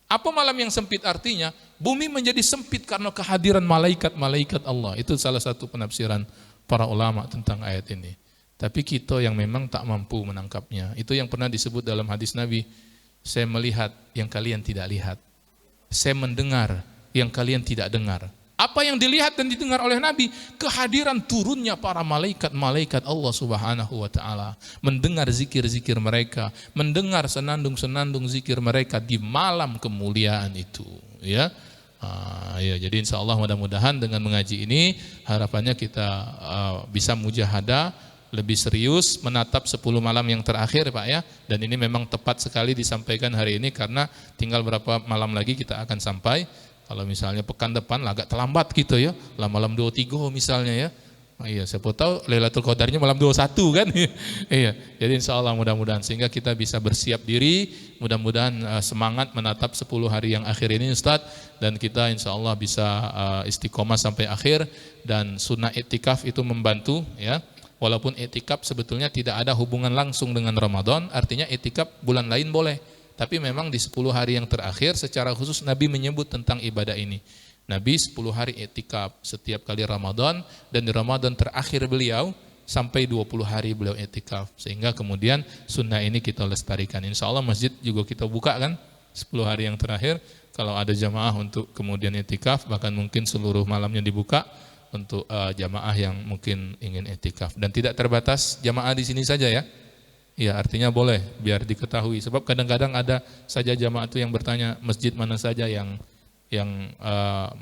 Apa malam yang sempit artinya? Bumi menjadi sempit karena kehadiran malaikat-malaikat Allah. Itu salah satu penafsiran para ulama tentang ayat ini. Tapi kita yang memang tak mampu menangkapnya. Itu yang pernah disebut dalam hadis Nabi, saya melihat yang kalian tidak lihat. Saya mendengar yang kalian tidak dengar. Apa yang dilihat dan didengar oleh Nabi? Kehadiran turunnya para malaikat-malaikat Allah Subhanahu wa taala, mendengar zikir-zikir mereka, mendengar senandung-senandung zikir mereka di malam kemuliaan itu, ya. Ya, jadi insya Allah mudah-mudahan dengan mengaji ini harapannya kita bisa mujahadah, lebih serius menatap 10 malam yang terakhir Pak ya. Dan ini memang tepat sekali disampaikan hari ini karena tinggal berapa malam lagi kita akan sampai. Kalau misalnya pekan depan agak terlambat gitu ya, lah malam 23 misalnya ya. Iya, siapa tahu Lailatul Qadarnya malam 21 kan. Iya. Jadi insya Allah mudah-mudahan sehingga kita bisa bersiap diri, mudah-mudahan semangat menatap 10 hari yang akhir ini Ustaz, dan kita insya Allah bisa istiqomah sampai akhir. Dan sunnah iktikaf itu membantu ya. Walaupun iktikaf sebetulnya tidak ada hubungan langsung dengan Ramadan, artinya iktikaf bulan lain boleh. Tapi memang di 10 hari yang terakhir secara khusus Nabi menyebut tentang ibadah ini. Nabi 10 hari iktikaf setiap kali Ramadan, dan di Ramadan terakhir beliau sampai 20 hari beliau iktikaf. Sehingga kemudian sunnah ini kita lestarikan. Insya Allah masjid juga kita buka kan 10 hari yang terakhir. Kalau ada jamaah untuk kemudian iktikaf, bahkan mungkin seluruh malamnya dibuka untuk jamaah yang mungkin ingin iktikaf. Dan tidak terbatas jamaah di sini saja ya. Ya artinya boleh, biar diketahui. Sebab kadang-kadang ada saja jamaah itu yang bertanya masjid mana saja yang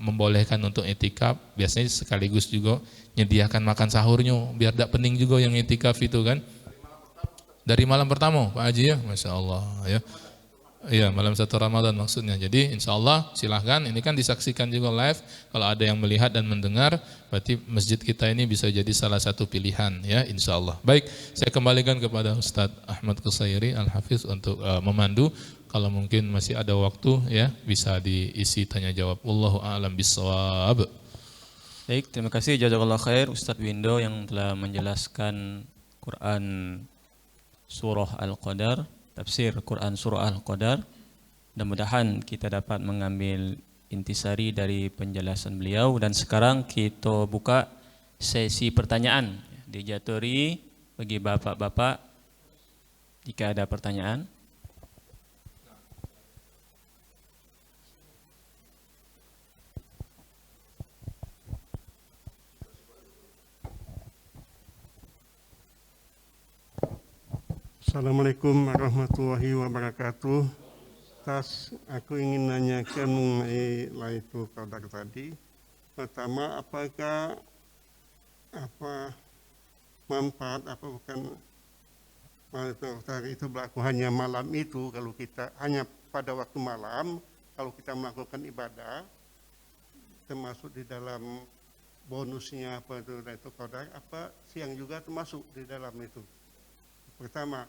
membolehkan untuk iktikaf. Biasanya sekaligus juga menyediakan makan sahurnya, biar tidak pening juga yang iktikaf itu kan. Dari malam pertama Pak Haji ya, Masya Allah ya. Iya, malam 1 Ramadan maksudnya. Jadi insya Allah silahkan, ini kan disaksikan juga live. Kalau ada yang melihat dan mendengar, berarti masjid kita ini bisa jadi salah satu pilihan ya, insya Allah. Baik, saya kembalikan kepada Ustadz Ahmad Qusairi Al-Hafiz untuk memandu. Kalau mungkin masih ada waktu ya, bisa diisi tanya jawab. Wallahu a'lam bishawab. Baik, terima kasih jazakallah khair Ustadz Windo yang telah menjelaskan Quran Surah Al-Qadar, tafsir Quran Surah Al-Qadar. Mudah-mudahan kita dapat mengambil intisari dari penjelasan beliau. Dan sekarang kita buka sesi pertanyaan. Dijatuhi bagi bapak-bapak Jika ada pertanyaan. Assalamualaikum warahmatullahi wabarakatuh. Aku ingin nanyakan mengenai Lailatul Qadar tadi. Pertama, apakah manfaat bukan Lailatul Qadar itu berlaku hanya malam itu, kalau kita hanya pada waktu malam, kalau kita melakukan ibadah, termasuk di dalam bonusnya itu Lailatul Qadar, apa siang juga termasuk di dalam itu? Pertama.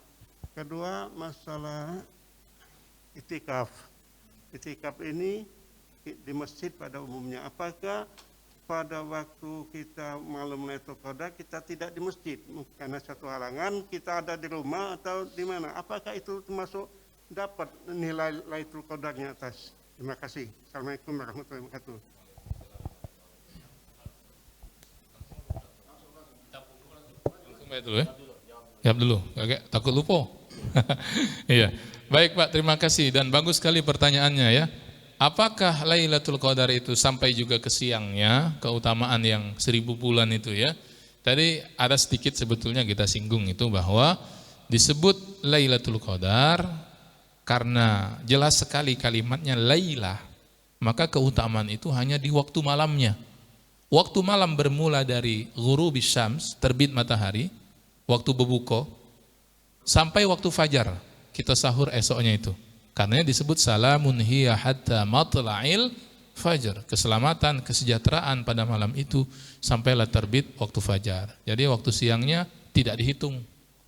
Kedua, masalah itikaf. Itikaf ini di masjid pada umumnya. Apakah pada waktu kita malam Lailatul Qadar kita tidak di masjid karena satu halangan, kita ada di rumah atau di mana? Apakah itu termasuk dapat nilai Lailatul Qadarnya atas? Terima kasih. Assalamualaikum warahmatullahi wabarakatuh. Jawab dulu, agak takut lupa. Iya, baik Pak, terima kasih dan bagus sekali pertanyaannya ya. Apakah Lailatul Qadar itu sampai juga ke siangnya, keutamaan yang 1000 bulan itu ya? Tadi ada sedikit sebetulnya kita singgung itu bahwa disebut Lailatul Qadar karena jelas sekali kalimatnya Lailah, maka keutamaan itu hanya di waktu malamnya. Waktu malam bermula dari ghurubis syams, terbit matahari, waktu berbuka, sampai waktu fajar, kita sahur esoknya itu. Karena disebut salamun hiya hatta matla'il fajar. Keselamatan, kesejahteraan pada malam itu sampailah terbit waktu fajar. Jadi waktu siangnya tidak dihitung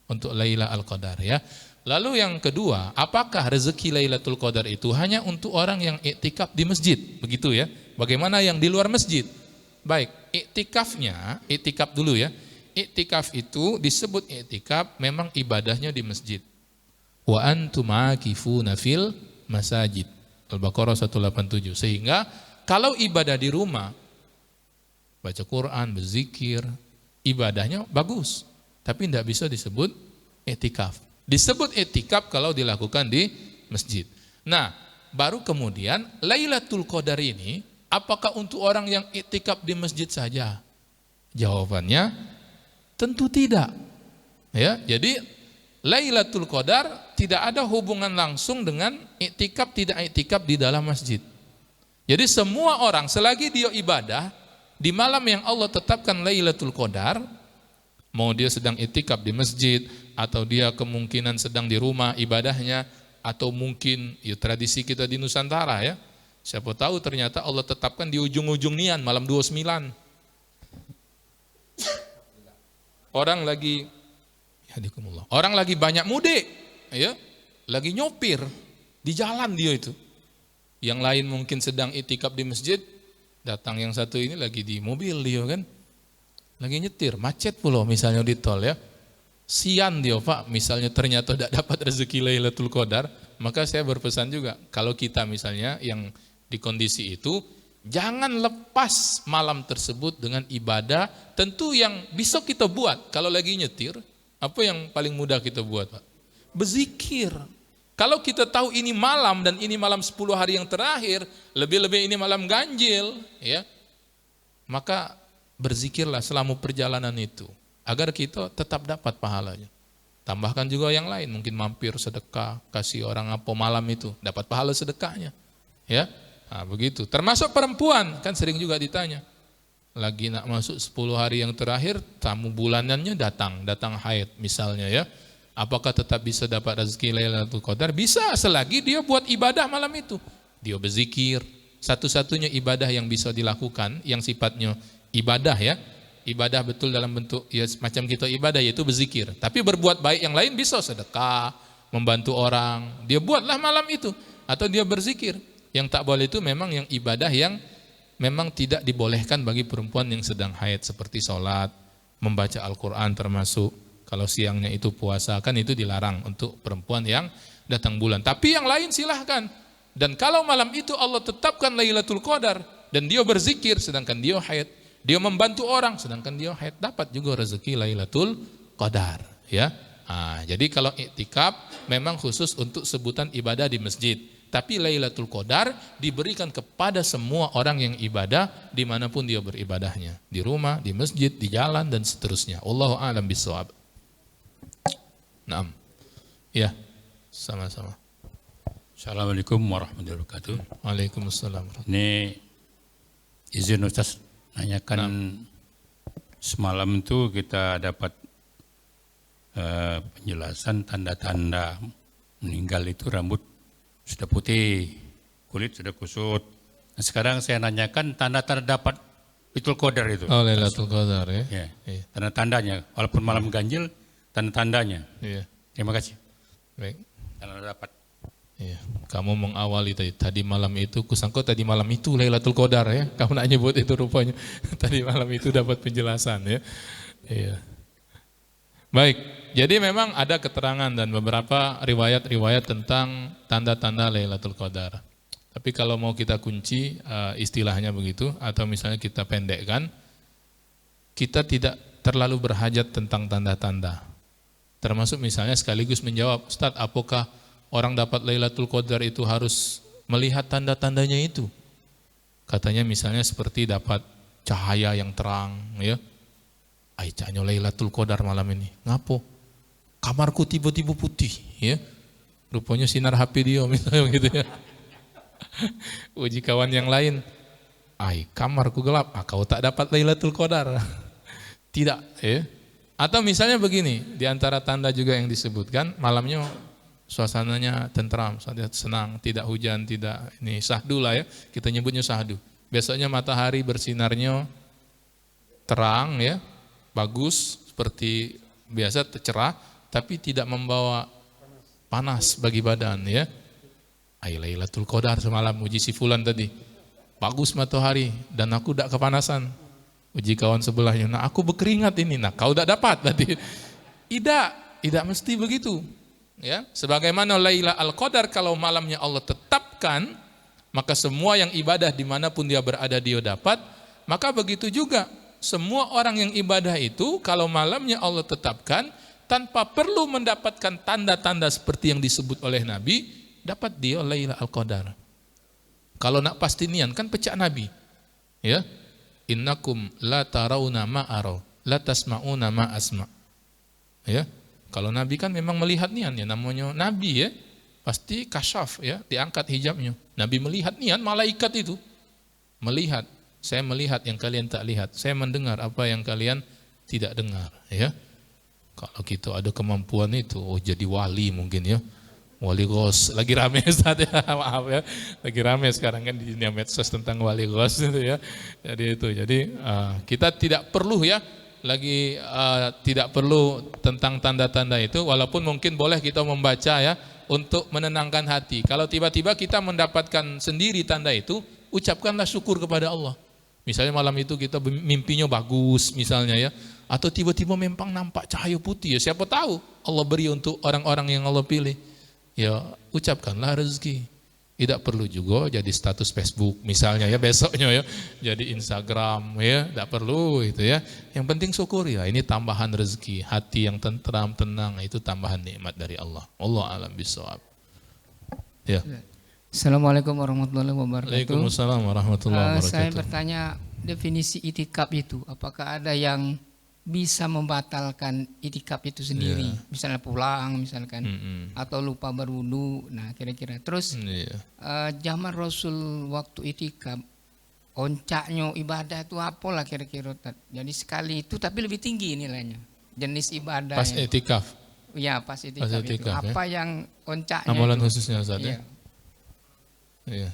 untuk Lailatul Qadar ya. Lalu yang kedua, apakah rezeki Lailatul Qadar itu hanya untuk orang yang iktikaf di masjid? Begitu ya. Bagaimana yang di luar masjid? Baik, iktikaf dulu ya. Iktikaf itu disebut iktikaf memang ibadahnya di masjid. Wa antum aakifuna fil masajid. Al-Baqarah 187. Sehingga kalau ibadah di rumah, baca Quran, berzikir, ibadahnya bagus, tapi tidak bisa disebut iktikaf. Disebut iktikaf kalau dilakukan di masjid. Nah, baru kemudian Lailatul Qadar ini apakah untuk orang yang iktikaf di masjid saja? Jawabannya tentu tidak. Ya, jadi Lailatul Qadar tidak ada hubungan langsung dengan iktikaf tidak iktikaf di dalam masjid. Jadi semua orang selagi dia ibadah di malam yang Allah tetapkan Lailatul Qadar, mau dia sedang iktikaf di masjid atau dia kemungkinan sedang di rumah ibadahnya, atau mungkin ya tradisi kita di Nusantara ya. Siapa tahu ternyata Allah tetapkan di ujung-ujung nian malam 29. Orang lagi banyak mudik, ya, lagi nyopir di jalan dia itu. Yang lain mungkin sedang iktikaf di masjid, datang yang satu ini lagi di mobil dia kan, lagi nyetir, macet pula misalnya di tol ya. Sian dia Pak, misalnya ternyata tidak dapat rezeki Lailatul Qadar, maka saya berpesan juga kalau kita misalnya yang di kondisi itu, jangan lepas malam tersebut dengan ibadah tentu yang bisa kita buat. Kalau lagi nyetir, apa yang paling mudah kita buat Pak? Berzikir. Kalau kita tahu ini malam dan ini malam 10 hari yang terakhir, lebih-lebih ini malam ganjil, ya, maka berzikirlah selama perjalanan itu, agar kita tetap dapat pahalanya. Tambahkan juga yang lain, mungkin mampir sedekah, kasih orang apa malam itu, dapat pahala sedekahnya. Ya. Nah, begitu. Termasuk perempuan, kan sering juga ditanya. Lagi nak masuk 10 hari yang terakhir, tamu bulanannya datang haid misalnya ya. Apakah tetap bisa dapat rezeki Lailatul Qadar? Bisa, selagi dia buat ibadah malam itu. Dia berzikir. Satu-satunya ibadah yang bisa dilakukan, yang sifatnya ibadah ya. Ibadah betul dalam bentuk ya macam kita ibadah, yaitu berzikir. Tapi berbuat baik yang lain bisa sedekah, membantu orang. Dia buatlah malam itu. Atau dia berzikir. Yang tak boleh itu memang yang ibadah yang memang tidak dibolehkan bagi perempuan yang sedang haid, seperti sholat, membaca Al-Quran termasuk. Kalau siangnya itu puasa, kan itu dilarang untuk perempuan yang datang bulan. Tapi yang lain silahkan. Dan kalau malam itu Allah tetapkan Lailatul Qadar dan dia berzikir sedangkan dia haid, dia membantu orang sedangkan dia haid, dapat juga rezeki Lailatul Qadar ya. Jadi kalau iktikaf memang khusus untuk sebutan ibadah di masjid. Tapi Lailatul Qadar diberikan kepada semua orang yang ibadah dimanapun dia beribadahnya. Di rumah, di masjid, di jalan, dan seterusnya. Wallahu a'lam bishawab. Naam. Ya, sama-sama. Assalamualaikum warahmatullahi wabarakatuh. Waalaikumsalam. Ini izin Ustaz nanyakan, semalam itu kita dapat penjelasan tanda-tanda meninggal itu rambut sudah putih, kulit sudah kusut. Nah, sekarang saya nanyakan tanda-tanda dapat Lailatul Qadar itu. Oh, Lailatul Qadar ya. Ya, Iya. tanda-tandanya, walaupun malam ganjil, tanda-tandanya. Iya. Terima kasih. Baik. Tanda dapat. Iya. Kamu mengawali tadi malam itu, kusangka tadi malam itu Lailatul Qadar ya. Kamu nak nyebut itu rupanya. Tadi malam itu dapat penjelasan ya. Iya. Baik, jadi memang ada keterangan dan beberapa riwayat-riwayat tentang tanda-tanda Lailatul Qadar. Tapi kalau mau kita kunci istilahnya begitu, atau misalnya kita pendekkan, kita tidak terlalu berhajat tentang tanda-tanda. Termasuk misalnya sekaligus menjawab, Ustadz, apakah orang dapat Lailatul Qadar itu harus melihat tanda-tandanya itu? Katanya misalnya seperti dapat cahaya yang terang, ya. Aicanya Lailatul Qadar malam ini. Ngapo? Kamarku tiba-tiba putih, ya. Rupanya sinar HP dia misalnya gitu ya. Uji kawan yang lain, kamarku gelap, kau tak dapat Lailatul Qadar. Tidak, ya. Atau misalnya begini, di antara tanda juga yang disebutkan, malamnya suasananya tentram, senang, tidak hujan, tidak ini sahdu lah ya. Kita nyebutnya sahdu. Besoknya matahari bersinarnya terang ya. Bagus, seperti biasa cerah, tapi tidak membawa panas bagi badan ya. Lailatul Qadar semalam, uji si fulan tadi. Bagus matahari dan aku tidak kepanasan. Uji kawan sebelahnya, nah aku berkeringat ini, nah kau tidak dapat tadi. Tidak mesti begitu. Ya, sebagaimana Lailatul Qadar kalau malamnya Allah tetapkan, maka semua yang ibadah dimanapun dia berada dia dapat. Maka begitu juga semua orang yang ibadah itu kalau malamnya Allah tetapkan tanpa perlu mendapatkan tanda-tanda seperti yang disebut oleh Nabi, dapat dia Lailatul Qadar. Kalau nak pastinian kan pecah Nabi. Ya. Innakum la tarawna ma ara, la tasma'una ma asma. Ya. Kalau Nabi kan memang melihat nian ya, namanya Nabi ya. Pasti kasyaf ya, diangkat hijabnya. Nabi melihat nian malaikat itu. Melihat. Saya melihat yang kalian tak lihat. Saya mendengar apa yang kalian tidak dengar. Ya, kalau gitu ada kemampuan itu, jadi wali mungkin ya. Wali Ghaus. Lagi rame Ustaz ya, maaf ya. Lagi rame sekarang kan di dunia medsos tentang Wali Ghaus itu ya. Jadi kita tidak perlu ya, tidak perlu tentang tanda-tanda itu. Walaupun mungkin boleh kita membaca ya untuk menenangkan hati. Kalau tiba-tiba kita mendapatkan sendiri tanda itu, ucapkanlah syukur kepada Allah. Misalnya malam itu kita mimpinya bagus misalnya ya, atau tiba-tiba memang nampak cahaya putih ya, siapa tahu Allah beri untuk orang-orang yang Allah pilih. Ya ucapkanlah rezeki. Tidak perlu juga jadi status Facebook misalnya ya besoknya ya, jadi Instagram ya, tidak perlu itu ya. Yang penting syukur ya, ini tambahan rezeki, hati yang tentram, tenang, itu tambahan nikmat dari Allah. Allah alam bisawab. Ya. Assalamualaikum warahmatullahi wabarakatuh. Waalaikumsalam warahmatullahi wabarakatuh. Saya bertanya definisi itikaf itu, apakah ada yang bisa membatalkan itikaf itu sendiri, misalnya pulang misalkan, atau lupa berwudu, nah kira-kira. Terus zaman Rasul waktu itikaf, oncaknya ibadah itu apalah kira-kira? Jadi sekali itu tapi lebih tinggi nilainya, jenis ibadah. Pas itikaf? Ya pas itikaf itu. Apa yang oncaknya? Amalan itu? khususnya Ustaz ya? Iya. Iya.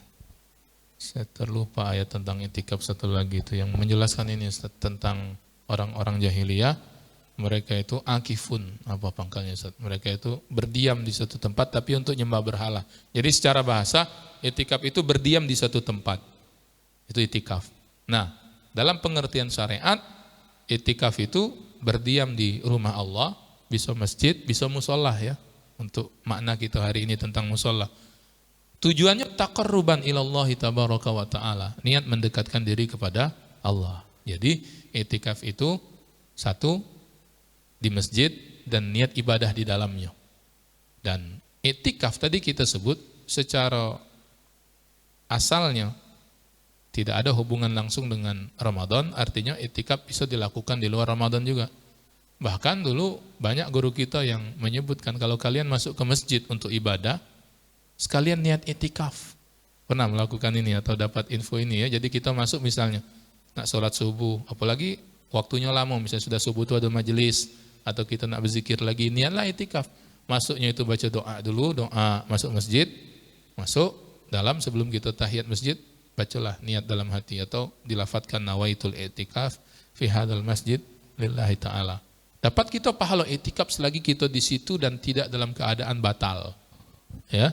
Saya terlupa ayat tentang itikaf satu lagi itu yang menjelaskan ini Ustaz, tentang orang-orang jahiliyah. Mereka itu akifun, apa pangkalnya Ustaz? Mereka itu berdiam di suatu tempat tapi untuk nyembah berhala. Jadi secara bahasa itikaf itu berdiam di suatu tempat. Itu itikaf. Nah, dalam pengertian syariat, itikaf itu berdiam di rumah Allah, bisa masjid, bisa musolah ya. Untuk makna kita hari ini tentang musolah. Tujuannya taqarruban ilallahi tabaraka wa ta'ala. Niat mendekatkan diri kepada Allah. Jadi itikaf itu satu di masjid, dan niat ibadah di dalamnya. Dan i'tikaf tadi kita sebut secara asalnya tidak ada hubungan langsung dengan Ramadan, artinya i'tikaf bisa dilakukan di luar Ramadan juga. Bahkan dulu banyak guru kita yang menyebutkan kalau kalian masuk ke masjid untuk ibadah, sekalian niat i'tikaf. Pernah melakukan ini atau dapat info ini ya. Jadi kita masuk misalnya nak sholat subuh, apalagi waktunya lama, misalnya sudah subuh itu ada majelis atau kita nak berzikir lagi, niatlah i'tikaf. Masuknya itu baca doa dulu, doa masuk masjid, masuk dalam sebelum kita tahiyat masjid, bacalah niat dalam hati atau dilafatkan nawaitul i'tikaf fi hadzal masjid lillahi ta'ala. Dapat kita pahala i'tikaf selagi kita di situ dan tidak dalam keadaan batal. Ya.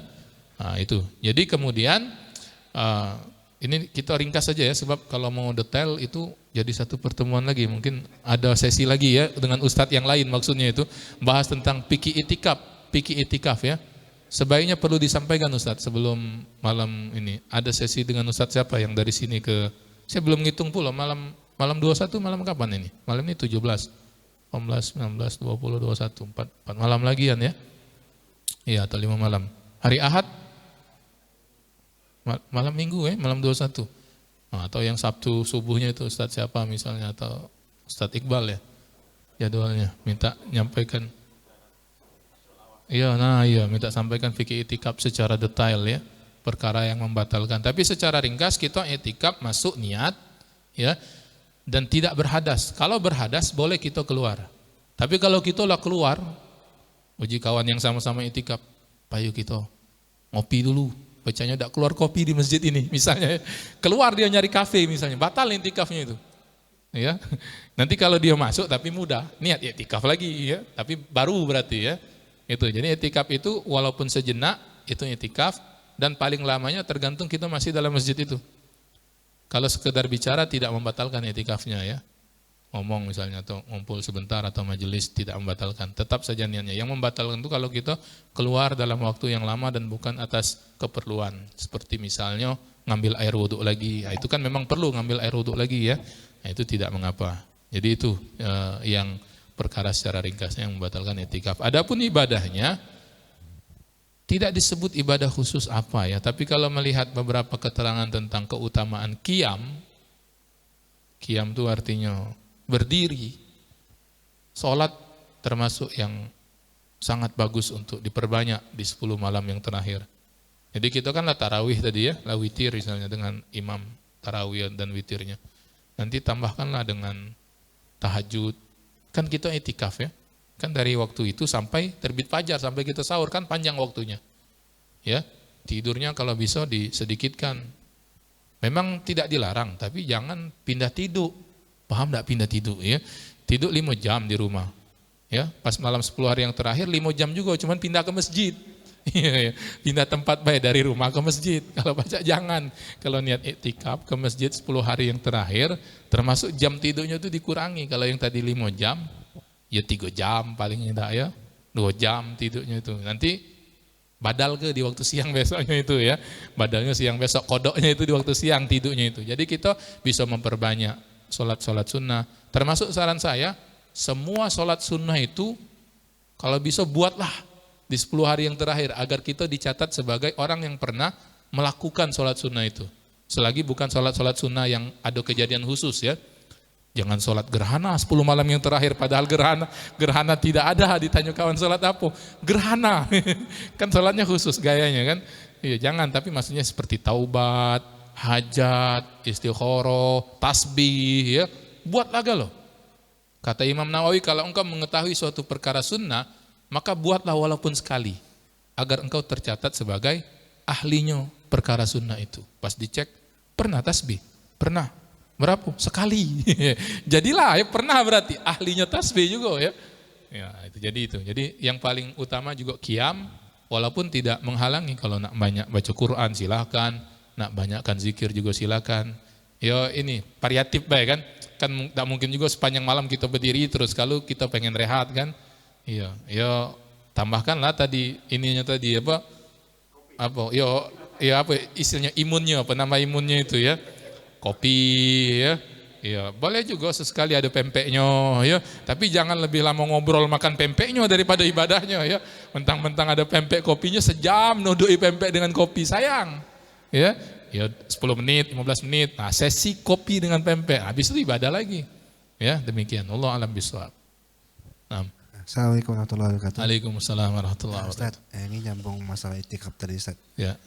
Nah, itu. Jadi kemudian ini kita ringkas saja ya, sebab kalau mau detail itu jadi satu pertemuan lagi, mungkin ada sesi lagi ya dengan ustadz yang lain, maksudnya itu bahas tentang fikih i'tikaf ya. Sebaiknya perlu disampaikan ustadz sebelum malam ini. Ada sesi dengan ustadz siapa yang dari sini ke, saya belum ngitung pula malam 21 malam kapan ini? Malam ini 17, 18, 19, 20, 21, 4 malam lagian ya. Iya, atau 5 malam. Hari Ahad malam Minggu ya, malam 21. Nah, atau yang Sabtu subuhnya itu Ustadz siapa misalnya, atau Ustadz Iqbal ya jadwalnya, minta nyampaikan. Iya, minta sampaikan fikih i'tikaf secara detail ya, perkara yang membatalkan. Tapi secara ringkas kita i'tikaf masuk niat ya, dan tidak berhadas. Kalau berhadas boleh kita keluar. Tapi kalau kita lah keluar, uji kawan yang sama-sama i'tikaf, payu kita ngopi dulu. Bacanya tidak keluar kopi di masjid ini misalnya, keluar dia nyari kafe misalnya, batal i'tikafnya itu. Ya. Nanti kalau dia masuk tapi mudah, niat i'tikaf lagi ya, tapi baru berarti ya. Itu. Jadi i'tikaf itu walaupun sejenak itu i'tikaf, dan paling lamanya tergantung kita masih dalam masjid itu. Kalau sekedar bicara tidak membatalkan i'tikafnya ya. Ngomong misalnya atau ngumpul sebentar atau majelis tidak membatalkan, tetap saja niatnya. Yang membatalkan itu kalau kita keluar dalam waktu yang lama dan bukan atas keperluan, seperti misalnya ngambil air wudhu lagi, nah, itu kan memang perlu ngambil air wudhu lagi ya, nah, itu tidak mengapa. Jadi itu yang perkara secara ringkasnya yang membatalkan i'tikaf. Adapun ibadahnya tidak disebut ibadah khusus apa ya, tapi kalau melihat beberapa keterangan tentang keutamaan qiyam itu artinya berdiri, sholat termasuk yang sangat bagus untuk diperbanyak di 10 malam yang terakhir. Jadi kita kan lah tarawih tadi ya, lah witir misalnya dengan imam tarawih dan witirnya. Nanti tambahkanlah dengan tahajud, kan kita i'tikaf ya, kan dari waktu itu sampai terbit fajar, sampai kita sahur kan panjang waktunya. Ya, tidurnya kalau bisa disedikitkan. Memang tidak dilarang, tapi jangan pindah tidur. Paham enggak pindah tidur ya? Tidur 5 jam di rumah. Ya, pas malam 10 hari yang terakhir 5 jam juga, cuman pindah ke masjid. Pindah tempat baik dari rumah ke masjid. Kalau baca jangan. Kalau niat i'tikaf ke masjid 10 hari yang terakhir, termasuk jam tidurnya itu dikurangi. Kalau yang tadi 5 jam, ya 3 jam paling tidak ya. 2 jam tidurnya itu. Nanti badal ke di waktu siang besoknya itu ya. Badalnya siang besok, kodoknya itu di waktu siang tidurnya itu. Jadi kita bisa memperbanyak sholat sunnah. Termasuk saran saya, semua sholat sunnah itu kalau bisa buatlah di 10 hari yang terakhir agar kita dicatat sebagai orang yang pernah melakukan sholat sunnah itu. Selagi bukan sholat sunnah yang ada kejadian khusus ya. Jangan sholat gerhana 10 malam yang terakhir, padahal gerhana tidak ada, ditanya kawan sholat apa? Gerhana, kan sholatnya khusus gayanya kan. Iya, jangan, tapi maksudnya seperti taubat, hajat, istikharah, tasbih ya, buat laga loh. Kata Imam Nawawi, kalau engkau mengetahui suatu perkara sunnah, maka buatlah walaupun sekali, agar engkau tercatat sebagai ahlinya perkara sunnah itu. Pas dicek, pernah tasbih? Pernah. Berapa? Sekali. Jadilah ya pernah, berarti ahlinya tasbih juga ya. Ya, itu jadi itu. Jadi yang paling utama juga qiyam, walaupun tidak menghalangi. Kalau nak banyak baca Quran silakan, nak banyakkan zikir juga silakan. Ya ini variatif baik kan. Kan tak mungkin juga sepanjang malam kita berdiri terus kalau kita pengen rehat kan. Iya, ya tambahkanlah tadi ininya tadi apa? Ya apa istilahnya imunnya, apa nama imunnya itu ya? Kopi ya, Iya, boleh juga sesekali ada pempeknya ya, tapi jangan lebih lama ngobrol makan pempeknya daripada ibadahnya ya. Mentang-mentang ada pempek kopinya sejam nodoi pempek dengan kopi, sayang. Ya, 10 menit, 15 menit. Nah, sesi kopi dengan pempek, habis itu ibadah lagi. Ya, demikian. Allah alam bisawab. Nah. Assalamualaikum warahmatullahi wabarakatuh. Waalaikumsalam warahmatullahi wabarakatuh. Ustaz, ini nyambung masalah itikaf tadi Ustaz. Ya.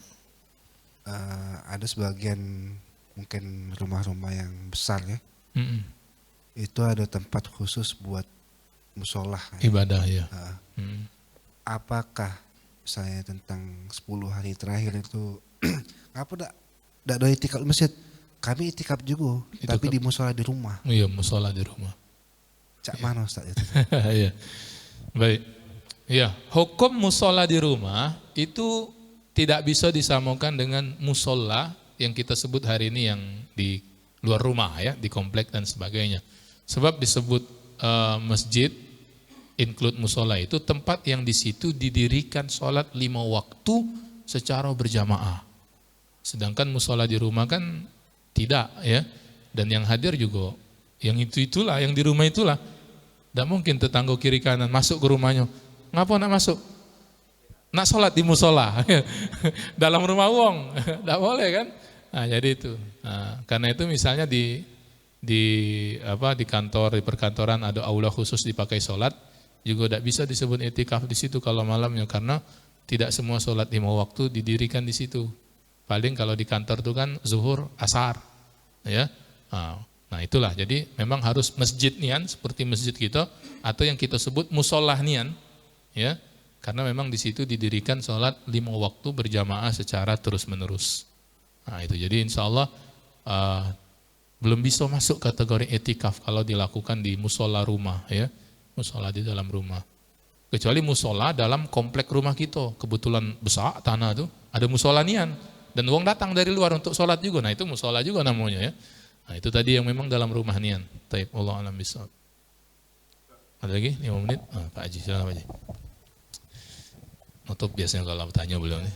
Ada sebagian mungkin rumah-rumah yang besar ya, itu ada tempat khusus buat musola. Ibadah ya. Apakah saya tentang 10 hari terakhir itu, apa tidak ada itikaf di masjid? Kami itikaf juga, tapi di musola di rumah. Iya, musola di rumah. Cak mana Ustaz itu? Iya. Baik. Ya, hukum musola di rumah itu tidak bisa disamakan dengan musola yang kita sebut hari ini yang di luar rumah ya, di komplek dan sebagainya. Sebab disebut masjid include musola itu tempat yang di situ didirikan sholat 5 waktu secara berjamaah. Sedangkan musola di rumah kan tidak ya. Dan yang hadir juga yang itulah, yang di rumah itulah. Tidak mungkin tetangga kiri kanan masuk ke rumahnya. Ngapa nak masuk? Nak sholat di musola. Dalam rumah wong. Tidak boleh kan? Nah, jadi itu. Nah, karena itu misalnya di kantor, di perkantoran ada aula khusus dipakai sholat, juga tidak bisa disebut itikaf di situ kalau malamnya, karena tidak semua sholat 5 waktu didirikan di situ. Paling kalau di kantor itu kan zuhur, asar, ya. Nah itulah. Jadi memang harus masjid nian seperti masjid kita atau yang kita sebut musolah nian, ya. Karena memang di situ didirikan sholat 5 waktu berjamaah secara terus menerus. Nah itu, jadi insya Allah belum bisa masuk kategori etikaf kalau dilakukan di musola rumah ya, musola di dalam rumah. Kecuali musola dalam komplek rumah kita, kebetulan besar tanah tuh ada musola nian dan uang datang dari luar untuk sholat juga. Nah itu musola juga namanya ya. Nah itu tadi yang memang dalam rumah nian. Taib, Allah alam bisawab. Ada lagi 5 menit? Pak Haji, silakan Pak Haji. Nutup biasanya kalau tanya beliau nih.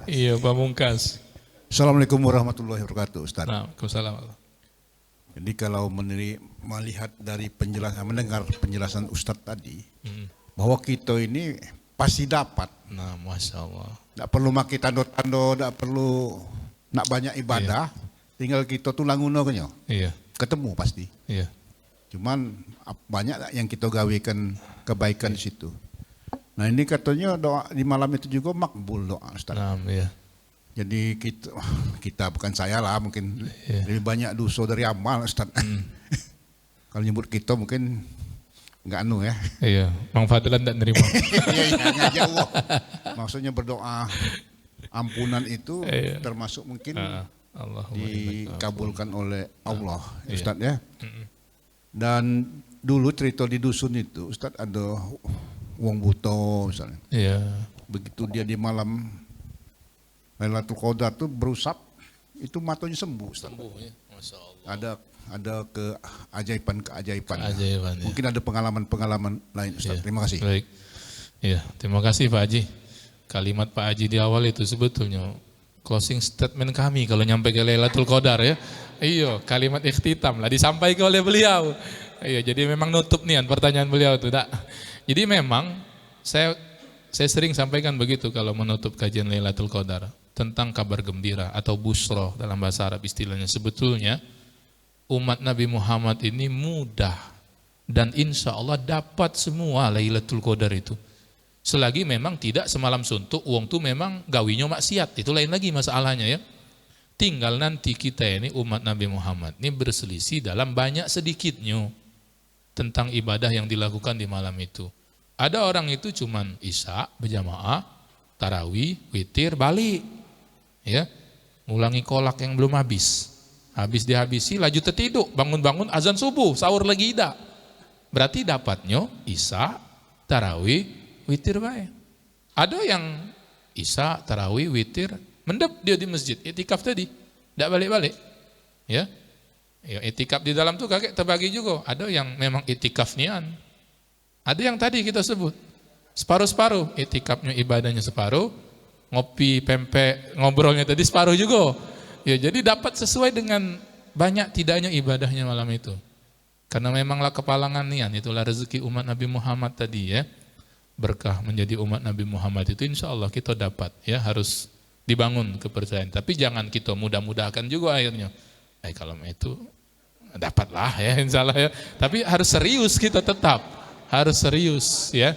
Iya, Pak Mungkas. Assalamualaikum warahmatullahi wabarakatuh, Ustaz. Waalaikumsalam. Jadi kalau melihat dari mendengar penjelasan Ustaz tadi, bahwa kita ini pasti dapat. Nah, Masya Allah. Tidak perlu makai tando-tando, tidak perlu nak banyak ibadah, tinggal kita tulang unonya. Iya. Ketemu pasti. Iya. Cuman banyak yang kita gawekan kebaikan di situ. Nah ini katanya doa di malam itu juga makbul doa, Ustaz. Nah, iya. Jadi kita bukan saya lah, mungkin lebih banyak dosa dari amal, Ustaz. Kalau nyebut kita mungkin enggak ya. Iya, Mang Fadlan tidak nerima. Iya, jauh. Maksudnya berdoa ampunan itu termasuk mungkin dikabulkan oleh Allah, Ustaz ya. Dan dulu cerita di dusun itu, Ustaz, ada wong buta misalnya. Iya. Begitu dia di malam Lailatul Qadar tuh berusap, itu matanya sembuh, Ustaz. Sembuh ya, Masya Allah. Ada keajaiban. Ya. Mungkin ada pengalaman lain, Ustaz. Ya. Terima kasih. Baik. Iya, terima kasih Pak Haji. Kalimat Pak Haji di awal itu sebetulnya closing statement kami kalau nyampe ke Lailatul Qadar ya. Iya, kalimat ikhtitam lah disampaikan oleh beliau. Iya, jadi memang nutup nih pertanyaan beliau itu, tak. Jadi memang saya sering sampaikan begitu kalau menutup kajian Lailatul Qadar tentang kabar gembira atau busroh dalam bahasa Arab istilahnya. Sebetulnya umat Nabi Muhammad ini mudah dan insya Allah dapat semua Lailatul Qadar itu. Selagi memang tidak semalam suntuk, uang tuh memang gawinya maksiat, itu lain lagi masalahnya ya. Tinggal nanti kita ini umat Nabi Muhammad ini berselisih dalam banyak sedikitnya tentang ibadah yang dilakukan di malam itu. Ada orang itu cuman isya berjamaah, tarawih, witir, balik, ya, ngulangi kolak yang belum habis. Habis dihabisi, laju tertidur, bangun-bangun azan subuh, sahur lagi tidak. Berarti dapatnya isya, tarawih, witir baik. Ada yang isya, tarawih, witir, mendep dia di masjid, itikaf tadi, tidak balik-balik, ya. Ya, itikaf di dalam tuh kakek terbagi juga. Ada yang memang itikaf nian. Ada yang tadi kita sebut separuh-separuh, itikafnya ibadahnya separuh, ngopi, pempek, ngobrolnya tadi separuh juga. Ya, jadi dapat sesuai dengan banyak tidaknya ibadahnya malam itu. Karena memanglah kepalangan nian, itulah rezeki umat Nabi Muhammad tadi ya. Berkah menjadi umat Nabi Muhammad itu insya Allah kita dapat ya, harus dibangun kepercayaan. Tapi jangan kita mudah-mudahkan juga akhirnya. Kalau itu dapatlah ya insya Allah ya. Tapi harus serius kita tetap, harus serius ya.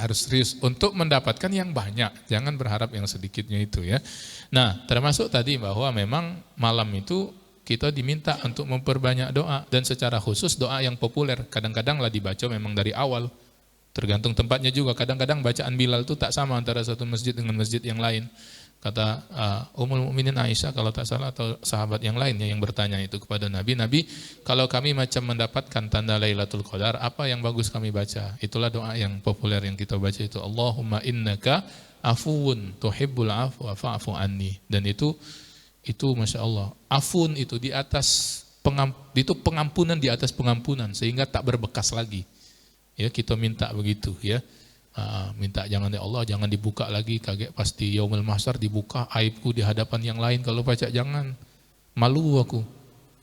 Harus serius untuk mendapatkan yang banyak, jangan berharap yang sedikitnya itu ya. Nah, termasuk tadi bahwa memang malam itu kita diminta untuk memperbanyak doa, dan secara khusus doa yang populer. Kadang-kadang lah dibaca memang dari awal, tergantung tempatnya juga. Kadang-kadang bacaan Bilal itu tak sama antara satu masjid dengan masjid yang lain. Kata Ummul Mukminin Aisyah kalau tak salah, atau sahabat yang lainnya yang bertanya itu kepada Nabi, Nabi kalau kami macam mendapatkan tanda Lailatul Qadar, apa yang bagus kami baca? Itulah doa yang populer yang kita baca itu, Allahumma innaka afuwun tuhibbul afwa fa'fu anni. Dan itu Masya Allah, afun itu di atas pengampunan di atas pengampunan, sehingga tak berbekas lagi. Ya, kita minta begitu ya. Minta jangan, ya Allah jangan dibuka lagi, kaget pasti yaumul mahsyar dibuka aibku di hadapan yang lain. Kalau baca jangan, malu aku.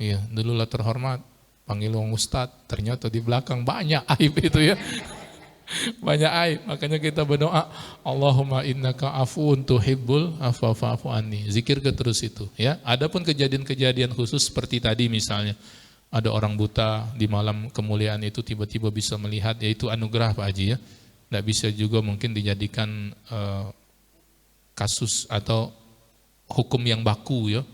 Iya, dululah terhormat panggil wong ustad, ternyata di belakang banyak aib itu ya. Banyak aib, makanya kita berdoa Allahumma innaka afuun tuhibbul afwa fa'fu anni. Zikir ke terus itu ya. Adapun kejadian-kejadian khusus seperti tadi misalnya ada orang buta di malam kemuliaan itu tiba-tiba bisa melihat, yaitu anugerah Pak Haji ya. Tidak bisa juga mungkin dijadikan kasus atau hukum yang baku ya.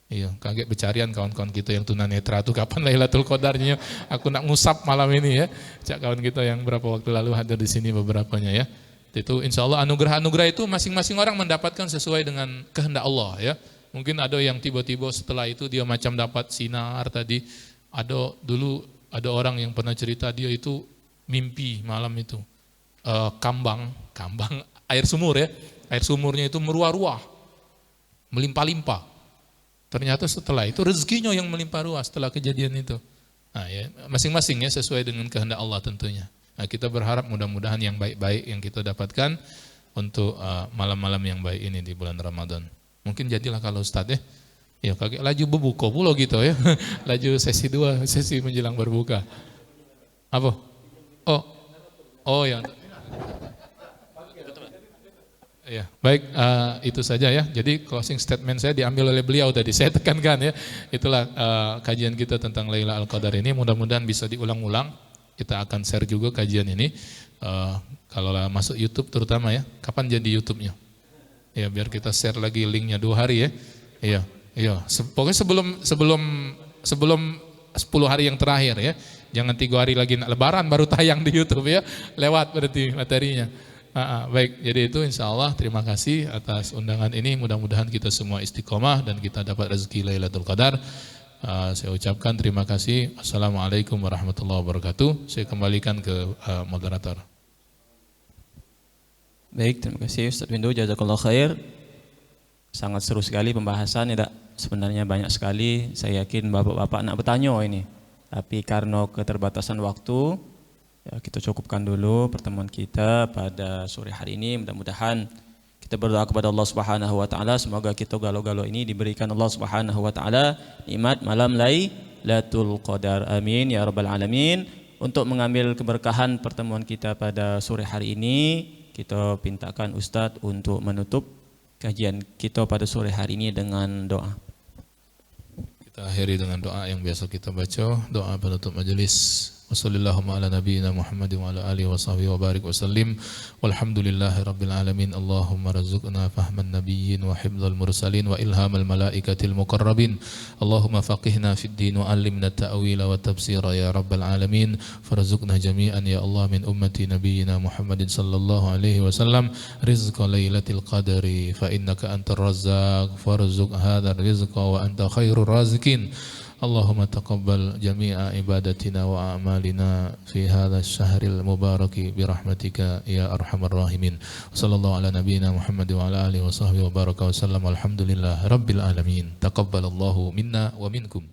Iya, kaget bercarian kawan-kawan kita yang tunanetra tuh kapan Lailatul Qadarnya. Aku nak ngusap malam ini ya. Cak kawan kita yang berapa waktu lalu hadir di sini beberapanya ya. Itu insya Allah anugerah-anugerah itu masing-masing orang mendapatkan sesuai dengan kehendak Allah ya. Mungkin ada yang tiba-tiba setelah itu dia macam dapat sinar tadi. Dulu ada orang yang pernah cerita dia itu mimpi malam itu. Kambang air sumur ya, air sumurnya itu meruah-ruah, melimpah-limpah. Ternyata setelah itu rezekinya yang melimpah ruah setelah kejadian itu. Nah ya, masing-masing ya sesuai dengan kehendak Allah tentunya. Nah, kita berharap mudah-mudahan yang baik-baik yang kita dapatkan untuk malam-malam yang baik ini di bulan Ramadan. Mungkin jadilah kalau Ustadz ya, ya kaget laju berbuka pula gitu ya, laju sesi 2, sesi menjelang berbuka. Apa? Oh yang ya, baik, itu saja ya. Jadi closing statement saya diambil oleh beliau tadi. Saya tekankan ya, itulah kajian kita tentang Lailatul Qadar ini. Mudah-mudahan bisa diulang-ulang. Kita akan share juga kajian ini. Kalau masuk YouTube terutama ya. Kapan jadi YouTube-nya? Ya, biar kita share lagi linknya 2 hari ya. Iya. Pokoknya sebelum 10 hari yang terakhir ya. Jangan 3 hari lagi Lebaran baru tayang di YouTube ya. Lewat berarti materinya. Baik, jadi itu insya Allah terima kasih atas undangan ini. Mudah-mudahan kita semua istiqomah dan kita dapat rezeki Lailatul Qadar. Saya ucapkan terima kasih. Assalamualaikum warahmatullahi wabarakatuh. Saya kembalikan ke moderator. Baik, terima kasih Ustaz Windu, jazakallahu khair. Sangat seru sekali pembahasan ya, sebenarnya banyak sekali. Saya yakin bapak-bapak nak bertanya ini. Tapi karena keterbatasan waktu, ya, kita cukupkan dulu pertemuan kita pada sore hari ini. Mudah-mudahan kita berdoa kepada Allah Subhanahu wa taala semoga kita galau-galau ini diberikan Allah Subhanahu wa taala nikmat malam Lailatul Qadar. Amin ya rabbal alamin. Untuk mengambil keberkahan pertemuan kita pada sore hari ini, kita pintakan Ustadz untuk menutup kajian kita pada sore hari ini dengan doa. Kita akhiri dengan doa yang biasa kita baca, doa penutup majelis. Wassallallahu ala nabiyyina Muhammadin wa ala alihi wa sahbihi wa barik wa sallim. Walhamdulillahi rabbil alamin. Allahumma razuqna fahman nabiyyin wa hifdzal mursalin wa ilhamal malaikatil muqarrabin. Allahumma faqihna fid din wa 'allimna ta'wila wa tafsira ya rabbal alamin. Farzuqna jami'an ya Allah min ummati nabiyyina Muhammadin sallallahu alaihi wasallam rizqa lailatul qadri fa innaka antar razzaq farzuq hadzal rizqa wa anta khairur raziqin. Allahumma taqabbal jami'a ibadatina wa a'malina fi hadha asy-syahril mubaraki bi rahmatika ya arhamar rahimin. Sallallahu ala nabiyyina Muhammad wa ala alihi wa sahbihi wa baraka wa sallam. Alhamdulillah rabbil alamin. Taqabbalallahu minna wa minkum.